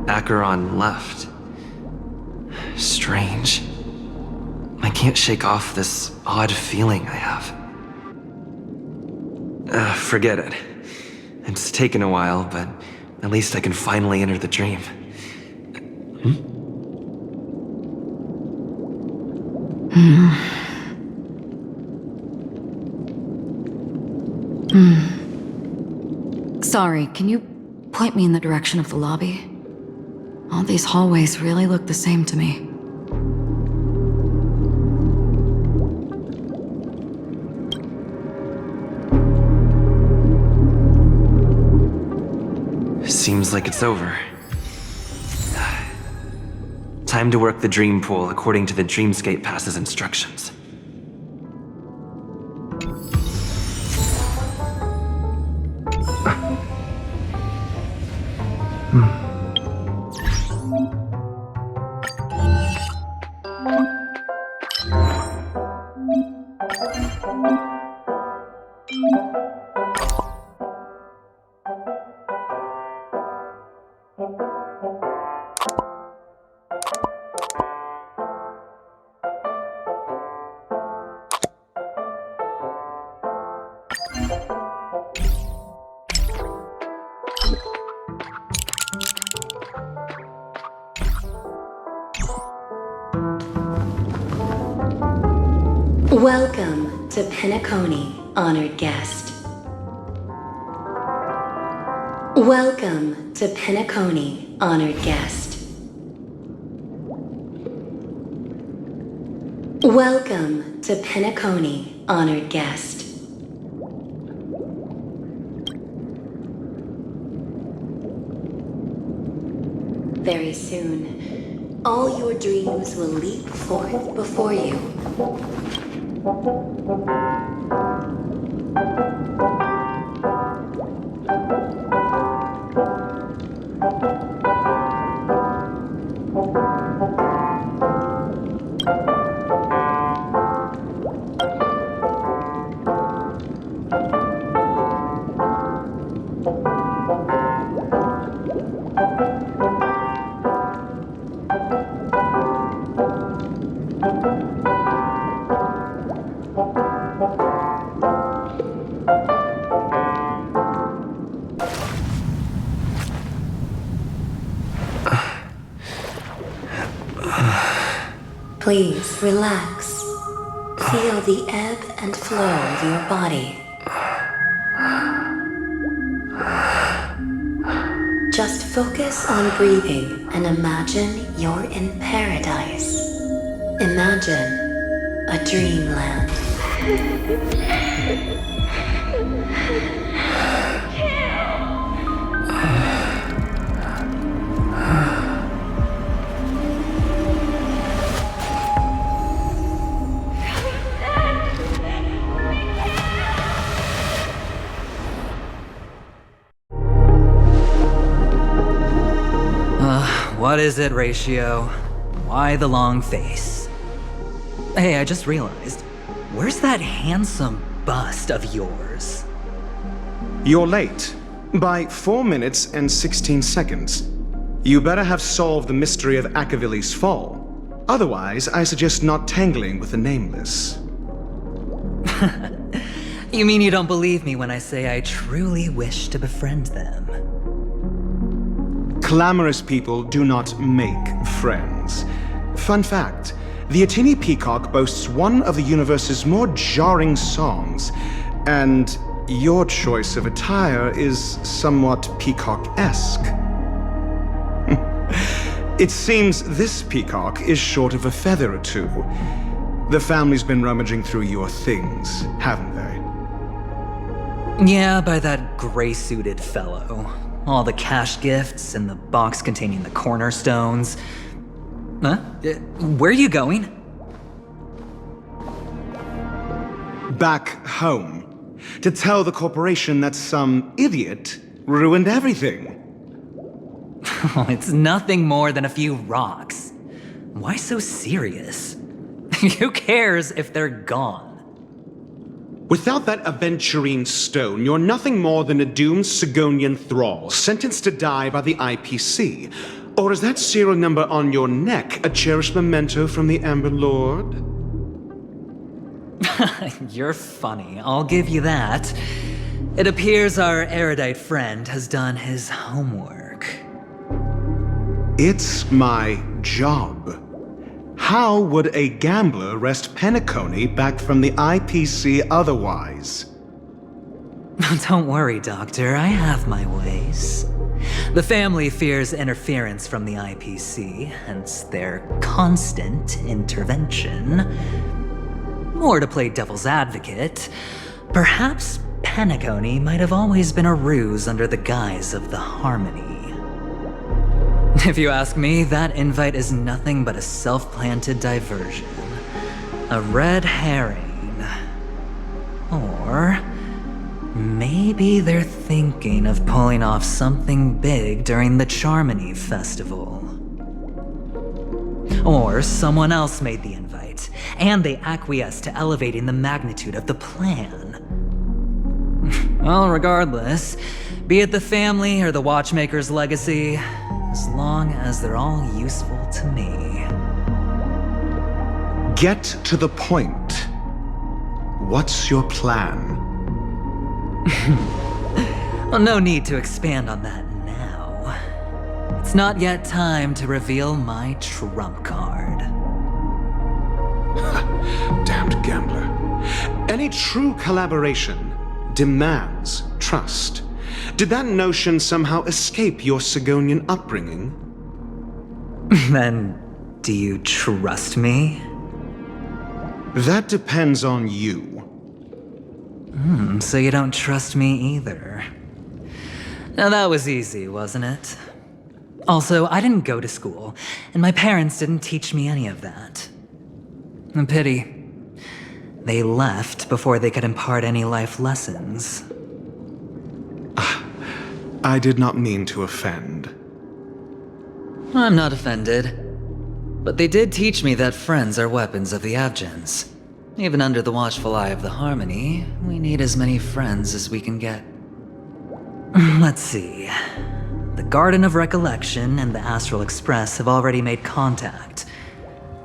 Acheron left. Strange. I can't shake off this odd feeling I have. Forget it. It's taken a while, but at least I can finally enter the dream. Sorry, can you point me in the direction of the lobby? All these hallways really look the same to me. Seems like it's over. Time to work the dream pool according to the Dreamscape Pass's instructions. Welcome to Penacony, honored guest. Welcome to Penacony, honored guest. Welcome to Penacony, honored guest. Very soon, all your dreams will leap forth before you. Please relax. Feel the ebb and flow of your body. Just focus on breathing and imagine you're in paradise. Imagine a dreamland. What is it, Ratio? Why the long face? Hey, I just realized, where's that handsome bust of yours? You're late. By 4 minutes and 16 seconds. You better have solved the mystery of Akavili's fall. Otherwise, I suggest not tangling with the Nameless. You mean you don't believe me when I say I truly wish to befriend them? Clamorous people do not make friends. Fun fact, the Atini Peacock boasts one of the universe's more jarring songs, and your choice of attire is somewhat peacock-esque. It seems this peacock is short of a feather or two. The family's been rummaging through your things, haven't they? Yeah, by that gray-suited fellow. All the cash gifts and the box containing the cornerstones. Huh? Where are you going? Back home. To tell the corporation that some idiot ruined everything. It's nothing more than a few rocks. Why so serious? Who cares if they're gone? Without that aventurine stone, you're nothing more than a doomed Sigonian thrall, sentenced to die by the IPC. Or is that serial number on your neck a cherished memento from the Amber Lord? You're funny, I'll give you that. It appears our erudite friend has done his homework. It's my job. How would a gambler wrest Penacony back from the IPC otherwise? Don't worry, Doctor, I have my ways. The family fears interference from the IPC, hence their constant intervention. Or to play devil's advocate, perhaps Penacony might have always been a ruse under the guise of the Harmony. If you ask me, that invite is nothing but a self-planted diversion. A red herring. Or maybe they're thinking of pulling off something big during the Charmony Festival. Or someone else made the invite, and they acquiesced to elevating the magnitude of the plan. Well, regardless, be it the family or the Watchmaker's legacy, as long as they're all useful to me. Get to the point. What's your plan? Well, no need to expand on that now. It's not yet time to reveal my trump card. Damned gambler. Any true collaboration demands trust. Did that notion somehow escape your Sigonian upbringing? Then, do you trust me? That depends on you. So you don't trust me either. Now that was easy, wasn't it? Also, I didn't go to school, and my parents didn't teach me any of that. A pity. They left before they could impart any life lessons. I did not mean to offend. I'm not offended. But they did teach me that friends are weapons of the Abgens. Even under the watchful eye of the Harmony, we need as many friends as we can get. Let's see. The Garden of Recollection and the Astral Express have already made contact.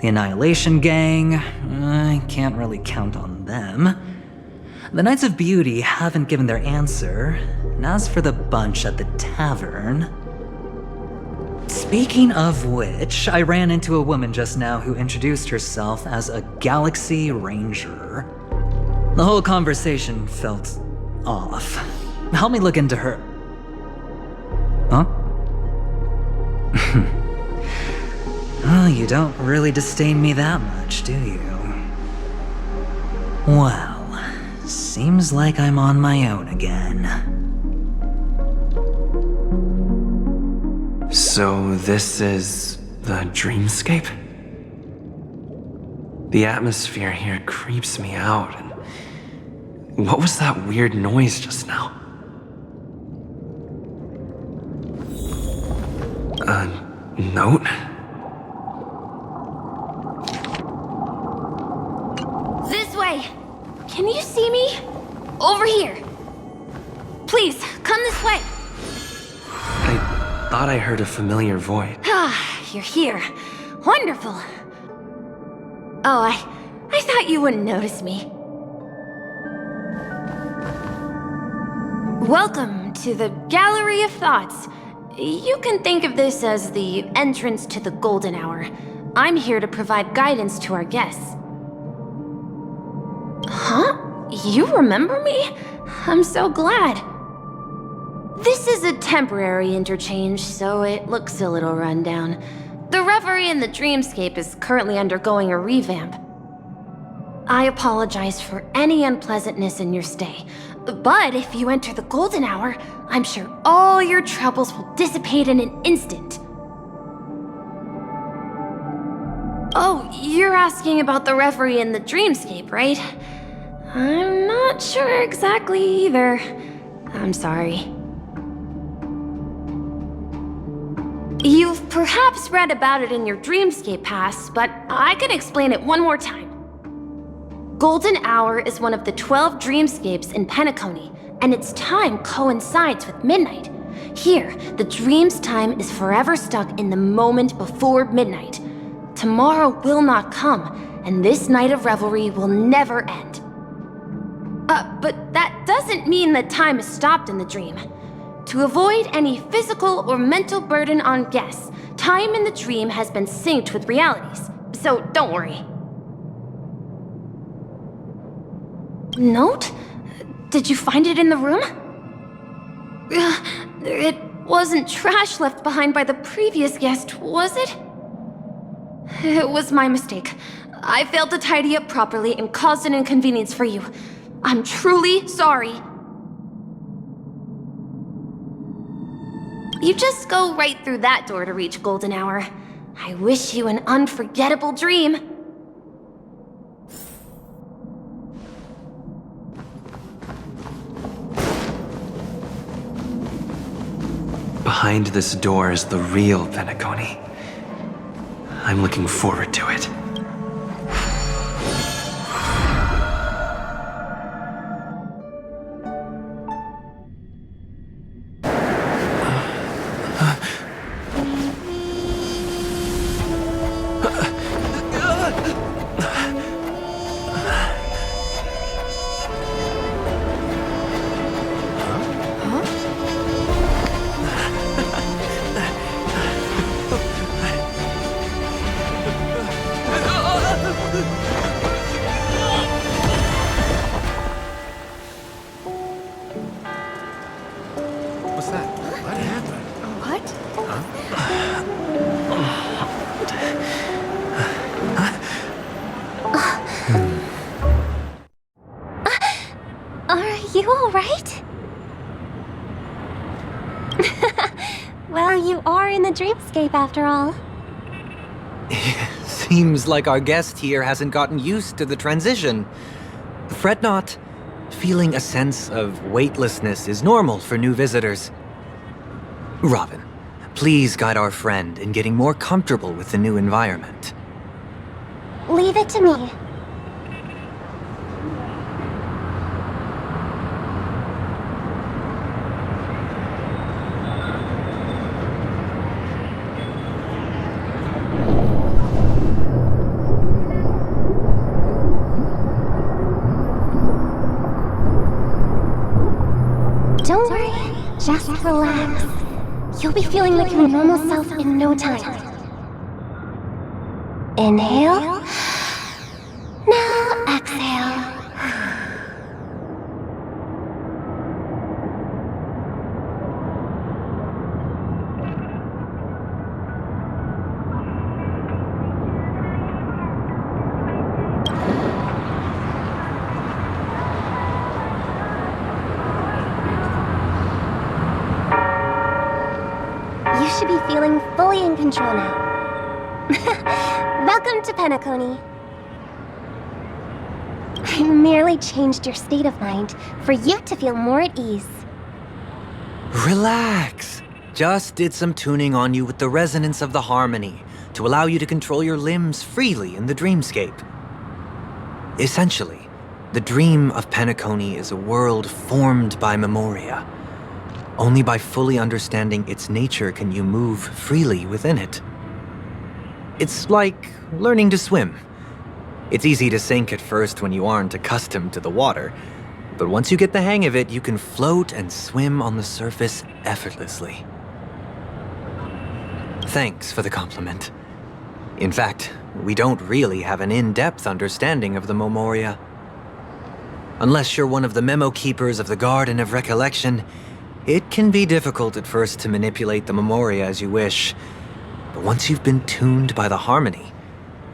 The Annihilation Gang, I can't really count on them. The Knights of Beauty haven't given their answer, and as for the bunch at the tavern... Speaking of which, I ran into a woman just now who introduced herself as a Galaxy Ranger. The whole conversation felt off. Help me look into her. Huh? Oh, you don't really disdain me that much, do you? Well, seems like I'm on my own again. So this is the dreamscape? The atmosphere here creeps me out. And what was that weird noise just now? A note? This way! Can you see me? Over here! Please, come this way! I thought I heard a familiar voice. Ah, you're here. Wonderful. Oh, I thought you wouldn't notice me. Welcome to the Gallery of Thoughts. You can think of this as the entrance to the Golden Hour. I'm here to provide guidance to our guests. Huh? You remember me? I'm so glad. This is a temporary interchange, so it looks a little rundown. The Reverie in the Dreamscape is currently undergoing a revamp. I apologize for any unpleasantness in your stay, but if you enter the Golden Hour, I'm sure all your troubles will dissipate in an instant. Oh, you're asking about the Reverie in the Dreamscape, right? I'm not sure exactly either. I'm sorry. You've perhaps read about it in your Dreamscape Pass, but I can explain it one more time. Golden Hour is one of the 12 dreamscapes in Penacony, and its time coincides with midnight. Here, the dream's time is forever stuck in the moment before midnight. Tomorrow will not come, and this night of revelry will never end. But that doesn't mean that time is stopped in the dream. To avoid any physical or mental burden on guests, time in the dream has been synced with realities, so don't worry. Note? Did you find it in the room? It wasn't trash left behind by the previous guest, was it? It was my mistake. I failed to tidy up properly and caused an inconvenience for you. I'm truly sorry. You just go right through that door to reach Golden Hour. I wish you an unforgettable dream. Behind this door is the real Penacony. I'm looking forward to it. cool, right? Well, you are in the dreamscape after all. Seems like our guest here hasn't gotten used to the transition. Fret not. Feeling a sense of weightlessness is normal for new visitors. Robin, please guide our friend in getting more comfortable with the new environment. Leave it to me. Don't worry, just relax. You'll be feeling like your normal self in no time. Inhale. Now exhale. You should be feeling fully in control now. Welcome to Penacony. I merely changed your state of mind for you to feel more at ease. Relax. Just did some tuning on you with the resonance of the harmony to allow you to control your limbs freely in the dreamscape. Essentially, the dream of Penacony is a world formed by memoria. Only by fully understanding its nature can you move freely within it. It's like learning to swim. It's easy to sink at first when you aren't accustomed to the water, but once you get the hang of it, you can float and swim on the surface effortlessly. Thanks for the compliment. In fact, we don't really have an in-depth understanding of the memoria. Unless you're one of the memo keepers of the Garden of Recollection, it can be difficult at first to manipulate the memoria as you wish. But once you've been tuned by the harmony,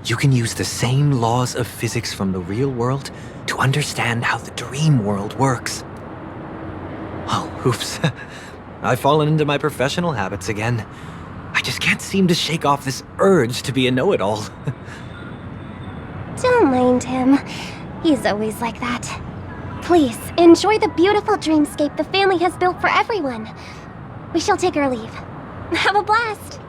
you can use the same laws of physics from the real world to understand how the dream world works. Oh, oops. I've fallen into my professional habits again. I just can't seem to shake off this urge to be a know-it-all. Don't mind him. He's always like that. Please, enjoy the beautiful dreamscape the family has built for everyone. We shall take our leave. Have a blast!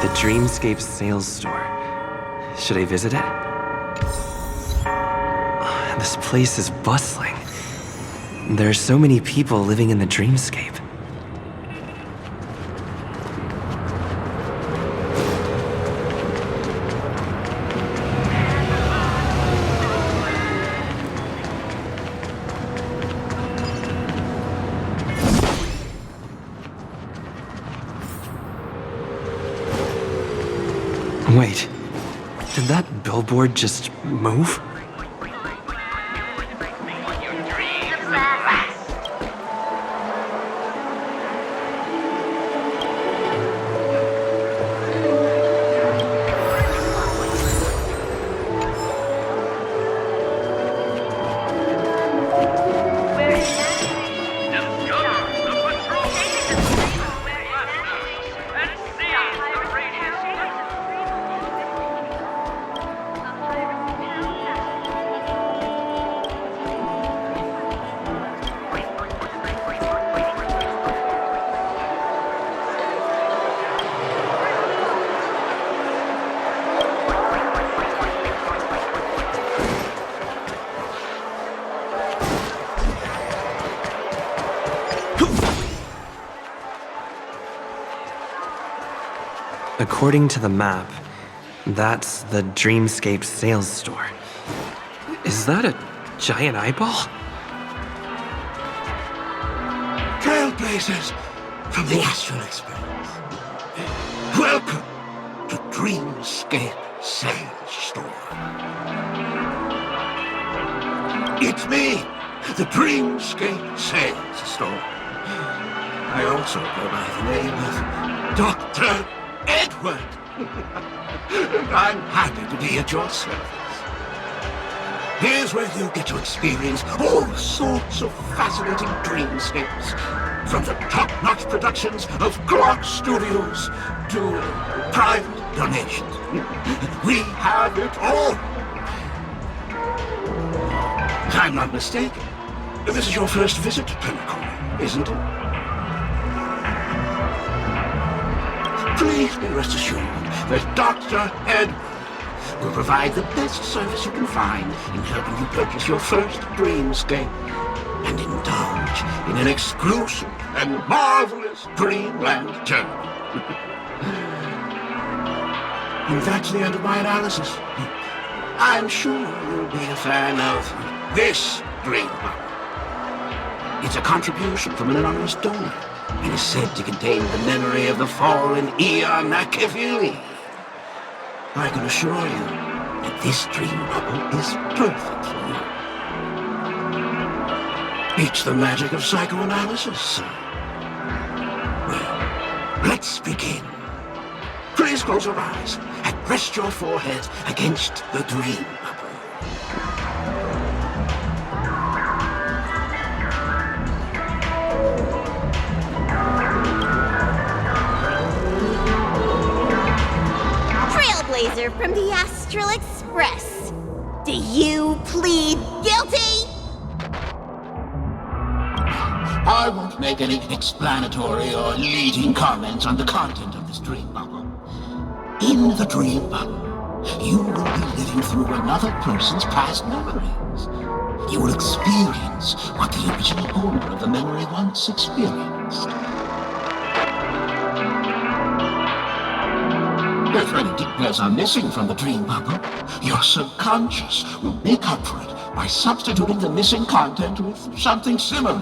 The Dreamscape sales store. Should I visit it? This place is bustling. There are so many people living in the Dreamscape. Wait, did that billboard just move? According to the map, That's the Dreamscape sales store. Is that a giant eyeball? Trailblazers from the Astral Express. Welcome to Dreamscape Sales Store. It's me, the Dreamscape Sales Store. I also go by the name of Dr. Edward. I'm happy to be at your service. Here's where you get to experience all sorts of fascinating dreamscapes. From the top-notch productions of Clock Studios to private donations. We have it all. If I'm not mistaken, this is your first visit to Penacony, isn't it? Please be rest assured that Dr. Edward will provide the best service you can find in helping you purchase your first dreamscape and indulge in an exclusive and marvelous dreamland journey. And that's the end of my analysis. I'm sure you'll be a fan of this dream bubble. It's a contribution from an anonymous donor and is said to contain the memory of the fallen Eon Machiavelli. I can assure you that this dream bubble is perfect for you. It's the magic of psychoanalysis. Well, let's begin. Please close your eyes and rest your forehead against the dream bubble. Trailblazer from the Astral Express. Do you plead guilty? I won't make any explanatory or leading comments on the content of this dream bubble. In the dream bubble, you will be living through another person's past memories. You will experience what the original owner of the memory once experienced. If any details are missing from the dream bubble, your subconscious will make up for it by substituting the missing content with something similar.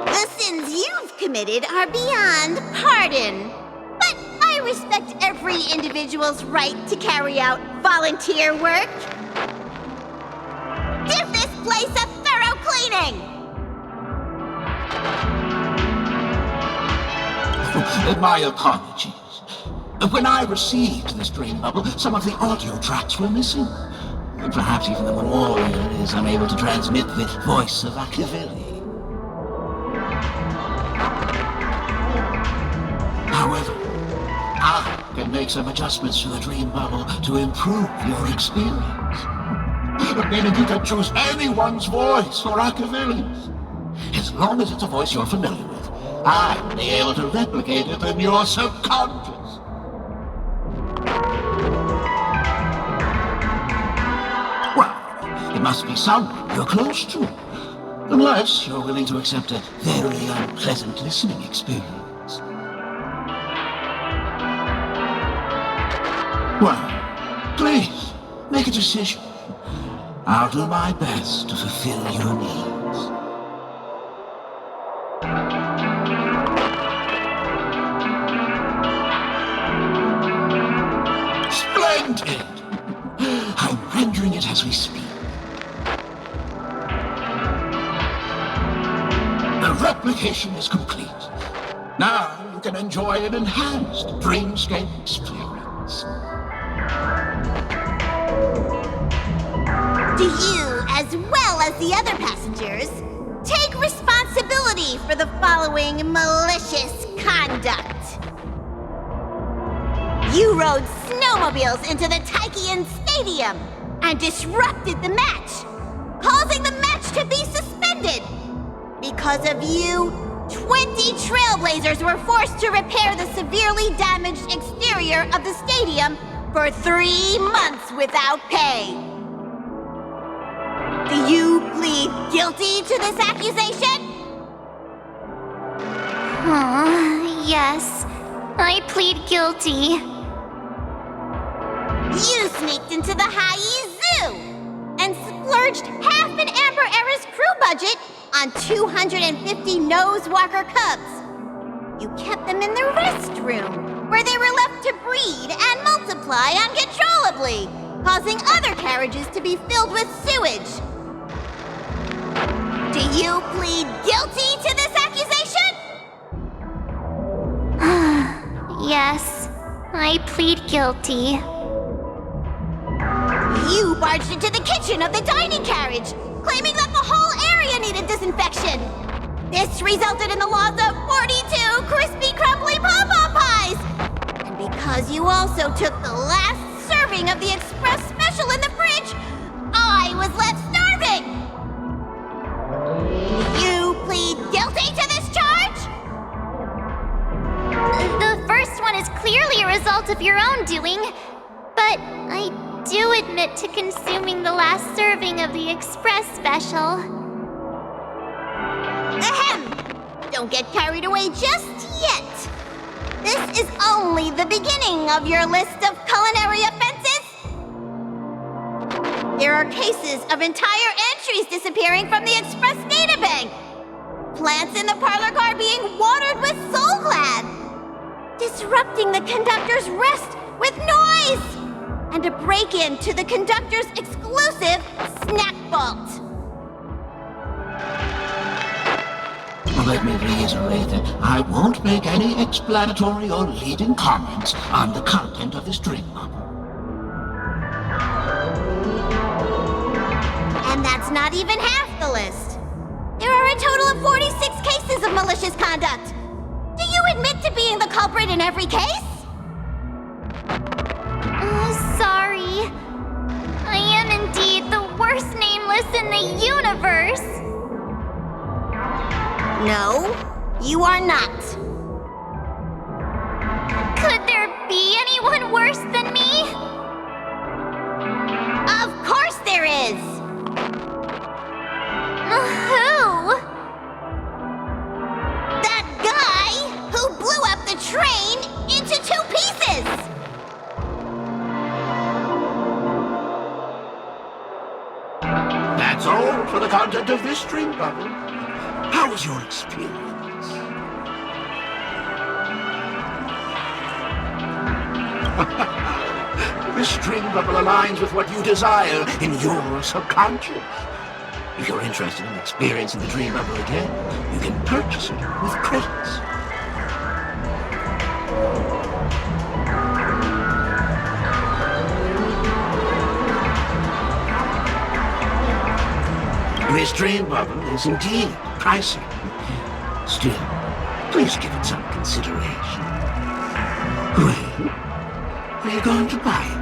The sins you've committed are beyond pardon. But I respect every individual's right to carry out volunteer work. Give this place a thorough cleaning! My apologies. When I received this dream bubble, some of the audio tracks were missing. Perhaps even the memorial is unable to transmit the voice of Machiavelli. However, I can make some adjustments to the dream bubble to improve your experience. Meaning you can choose anyone's voice for Machiavelli's. As long as it's a voice you're familiar with, I'll be able to replicate it in your subconscious. Well, it must be someone you're close to. Unless you're willing to accept a very unpleasant listening experience. Well, please, make a decision. I'll do my best to fulfill your needs. Splendid! I'm rendering it as we speak. The replication is complete. Now you can enjoy an enhanced dreamscape experience. Do you, as well as the other passengers, take responsibility for the following malicious conduct? You rode snowmobiles into the Taikian Stadium and disrupted the match, causing the match to be suspended. Because of you, 20 Trailblazers were forced to repair the severely damaged exterior of the stadium for 3 months without pay. Do you plead guilty to this accusation? Yes. I plead guilty. You sneaked into the High Zoo and splurged half an Amber Era's crew budget on 250 Nosewalker cubs. You kept them in the restroom, where they were left to breed and multiply uncontrollably, causing other carriages to be filled with sewage. Do you plead guilty to this accusation? Yes, I plead guilty. You barged into the kitchen of the dining carriage, claiming that the whole area needed disinfection. This resulted in the loss of 42 crispy, crumbly pom-pom pies! And because you also took the last serving of the express special in the fridge, I was left starving! You plead guilty to this charge? The first one is clearly a result of your own doing, but I do admit to consuming the last serving of the express special. Ahem! Don't get carried away just yet. This is only the beginning of your list of culinary offenses. There are cases of entire entries disappearing from the express databank. Plants in the parlor car being watered with Soul Glad. Disrupting the conductor's rest with noise. And a break-in to the conductor's exclusive snack vault. Let me reiterate that I won't make any explanatory or leading comments on the content of this dream bubble. And that's not even half the list. There are a total of 46 cases of malicious conduct. Do you admit to being the culprit in every case? Sorry. I am indeed the worst nameless in the universe. No, you are not. Could there be anyone worse than me? Of course there is! Who? That guy who blew up the train into 2 pieces! That's all for the content of this dream bubble. How was your experience? This dream bubble aligns with what you desire in your subconscious. If you're interested in experiencing the dream bubble again, you can purchase it with credits. This dream bubble is indeed pricey. Still, please give it some consideration. Well, are you going to buy it?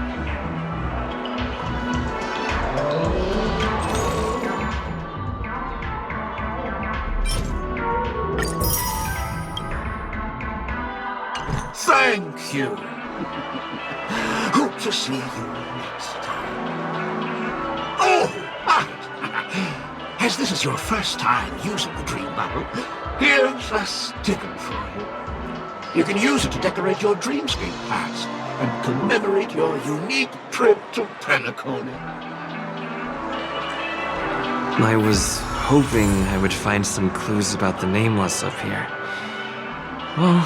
Thank you. Hope to see you next time. Oh, as this is your first time using the dream bubble, here's a sticker for you. You can use it to decorate your dreamscape pass and commemorate your unique trip to Penacony. I was hoping I would find some clues about the Nameless up here. Well,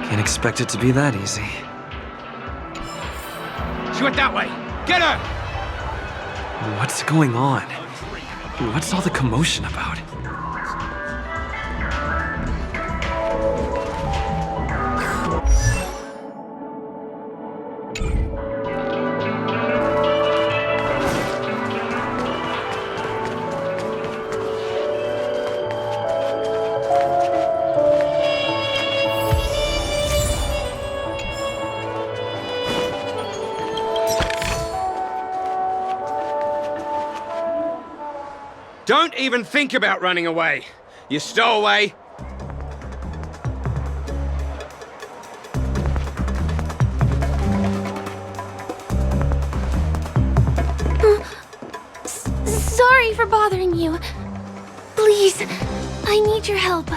can't expect it to be that easy. She went that way! Get her! What's going on? What's all the commotion about? Don't even think about running away. You stowaway. Sorry for bothering you. Please, I need your help.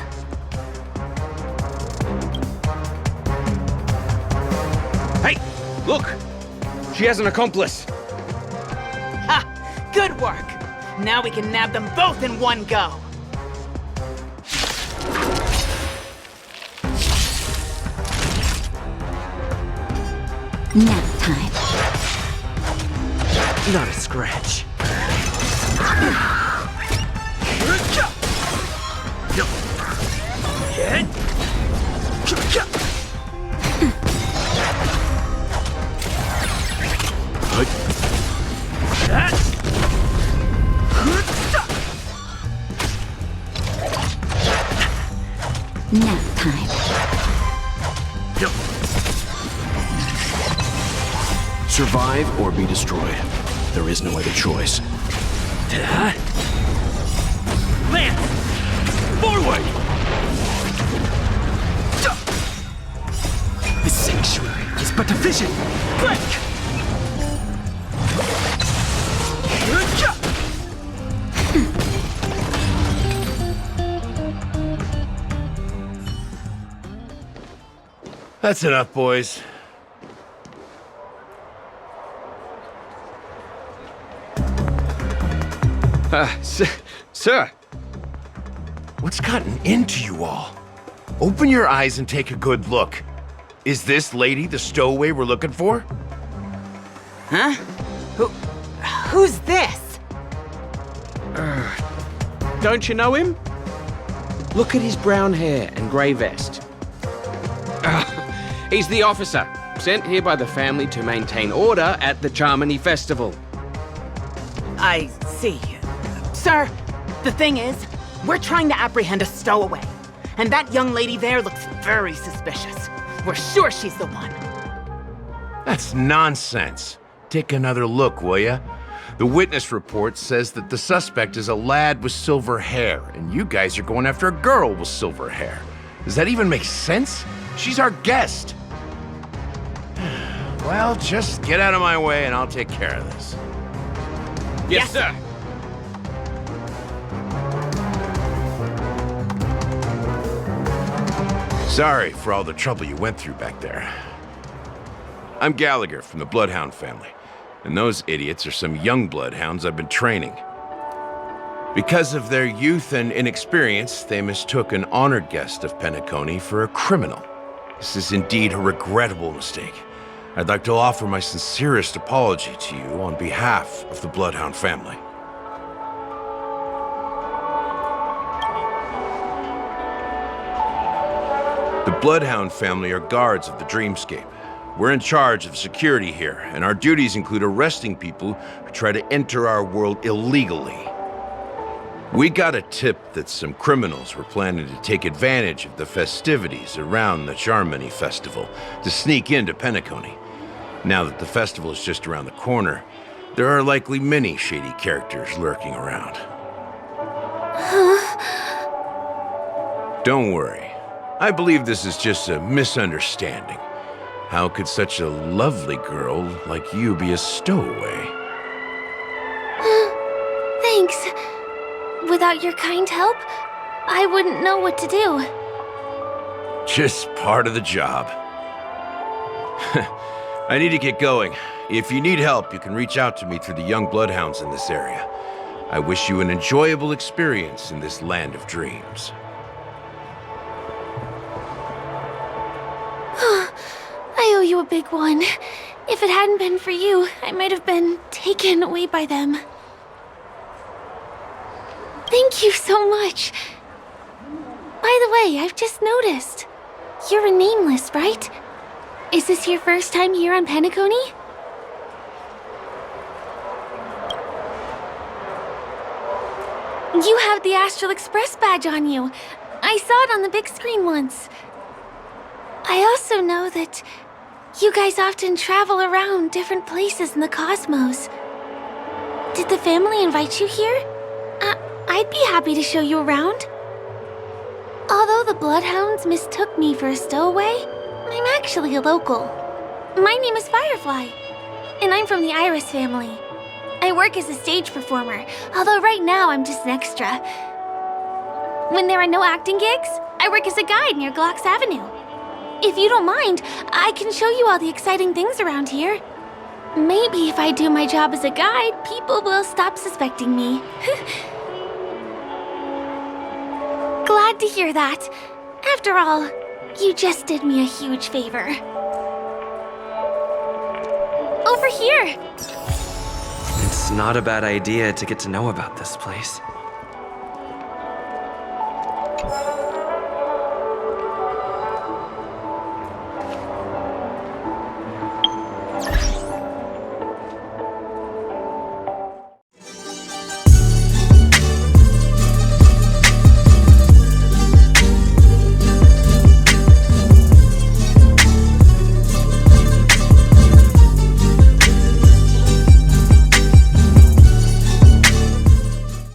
Look! She has an accomplice. Ha! Good work! Now we can nab them both in one go! Nap time. Not a scratch. Nap time. Survive or be destroyed. There is no other choice. Lance! Forward! The sanctuary is but a vision. Quick! That's enough, boys. Sir. What's gotten into you all? Open your eyes and take a good look. Is this lady the stowaway we're looking for? Huh? Who's this? Don't you know him? Look at his brown hair and grey vest. He's the officer, sent here by the family to maintain order at the Charmony Festival. I see. Sir, the thing is, we're trying to apprehend a stowaway. And that young lady there looks very suspicious. We're sure she's the one. That's nonsense. Take another look, will ya? The witness report says that the suspect is a lad with silver hair, and you guys are going after a girl with silver hair. Does that even make sense? She's our guest. Well, just get out of my way and I'll take care of this. Yes, sir. Sorry for all the trouble you went through back there. I'm Gallagher from the Bloodhound family, and those idiots are some young Bloodhounds I've been training. Because of their youth and inexperience, they mistook an honored guest of Penacony for a criminal. This is indeed a regrettable mistake. I'd like to offer my sincerest apology to you on behalf of the Bloodhound family. The Bloodhound family are guards of the Dreamscape. We're in charge of security here, and our duties include arresting people who try to enter our world illegally. We got a tip that some criminals were planning to take advantage of the festivities around the Charmony Festival to sneak into Penacony. Now that the festival is just around the corner, there are likely many shady characters lurking around. Don't worry. I believe this is just a misunderstanding. How could such a lovely girl like you be a stowaway? Thanks. Without your kind help, I wouldn't know what to do. Just part of the job. I need to get going. If you need help, you can reach out to me through the young Bloodhounds in this area. I wish you an enjoyable experience in this land of dreams. I owe you a big one. If it hadn't been for you, I might have been taken away by them. Thank you so much. By the way, I've just noticed. You're a nameless, right? Is this your first time here on Penacony? You have the Astral Express badge on you. I saw it on the big screen once. I also know that you guys often travel around different places in the cosmos. Did the family invite you here? I'd be happy to show you around. Although the Bloodhounds mistook me for a stowaway, I'm actually a local. My name is Firefly, and I'm from the Iris family. I work as a stage performer, although right now I'm just an extra. When there are no acting gigs, I work as a guide near Glox Avenue. If you don't mind, I can show you all the exciting things around here. Maybe if I do my job as a guide, people will stop suspecting me. Glad to hear that. After all, you just did me a huge favor. Over here! It's not a bad idea to get to know about this place.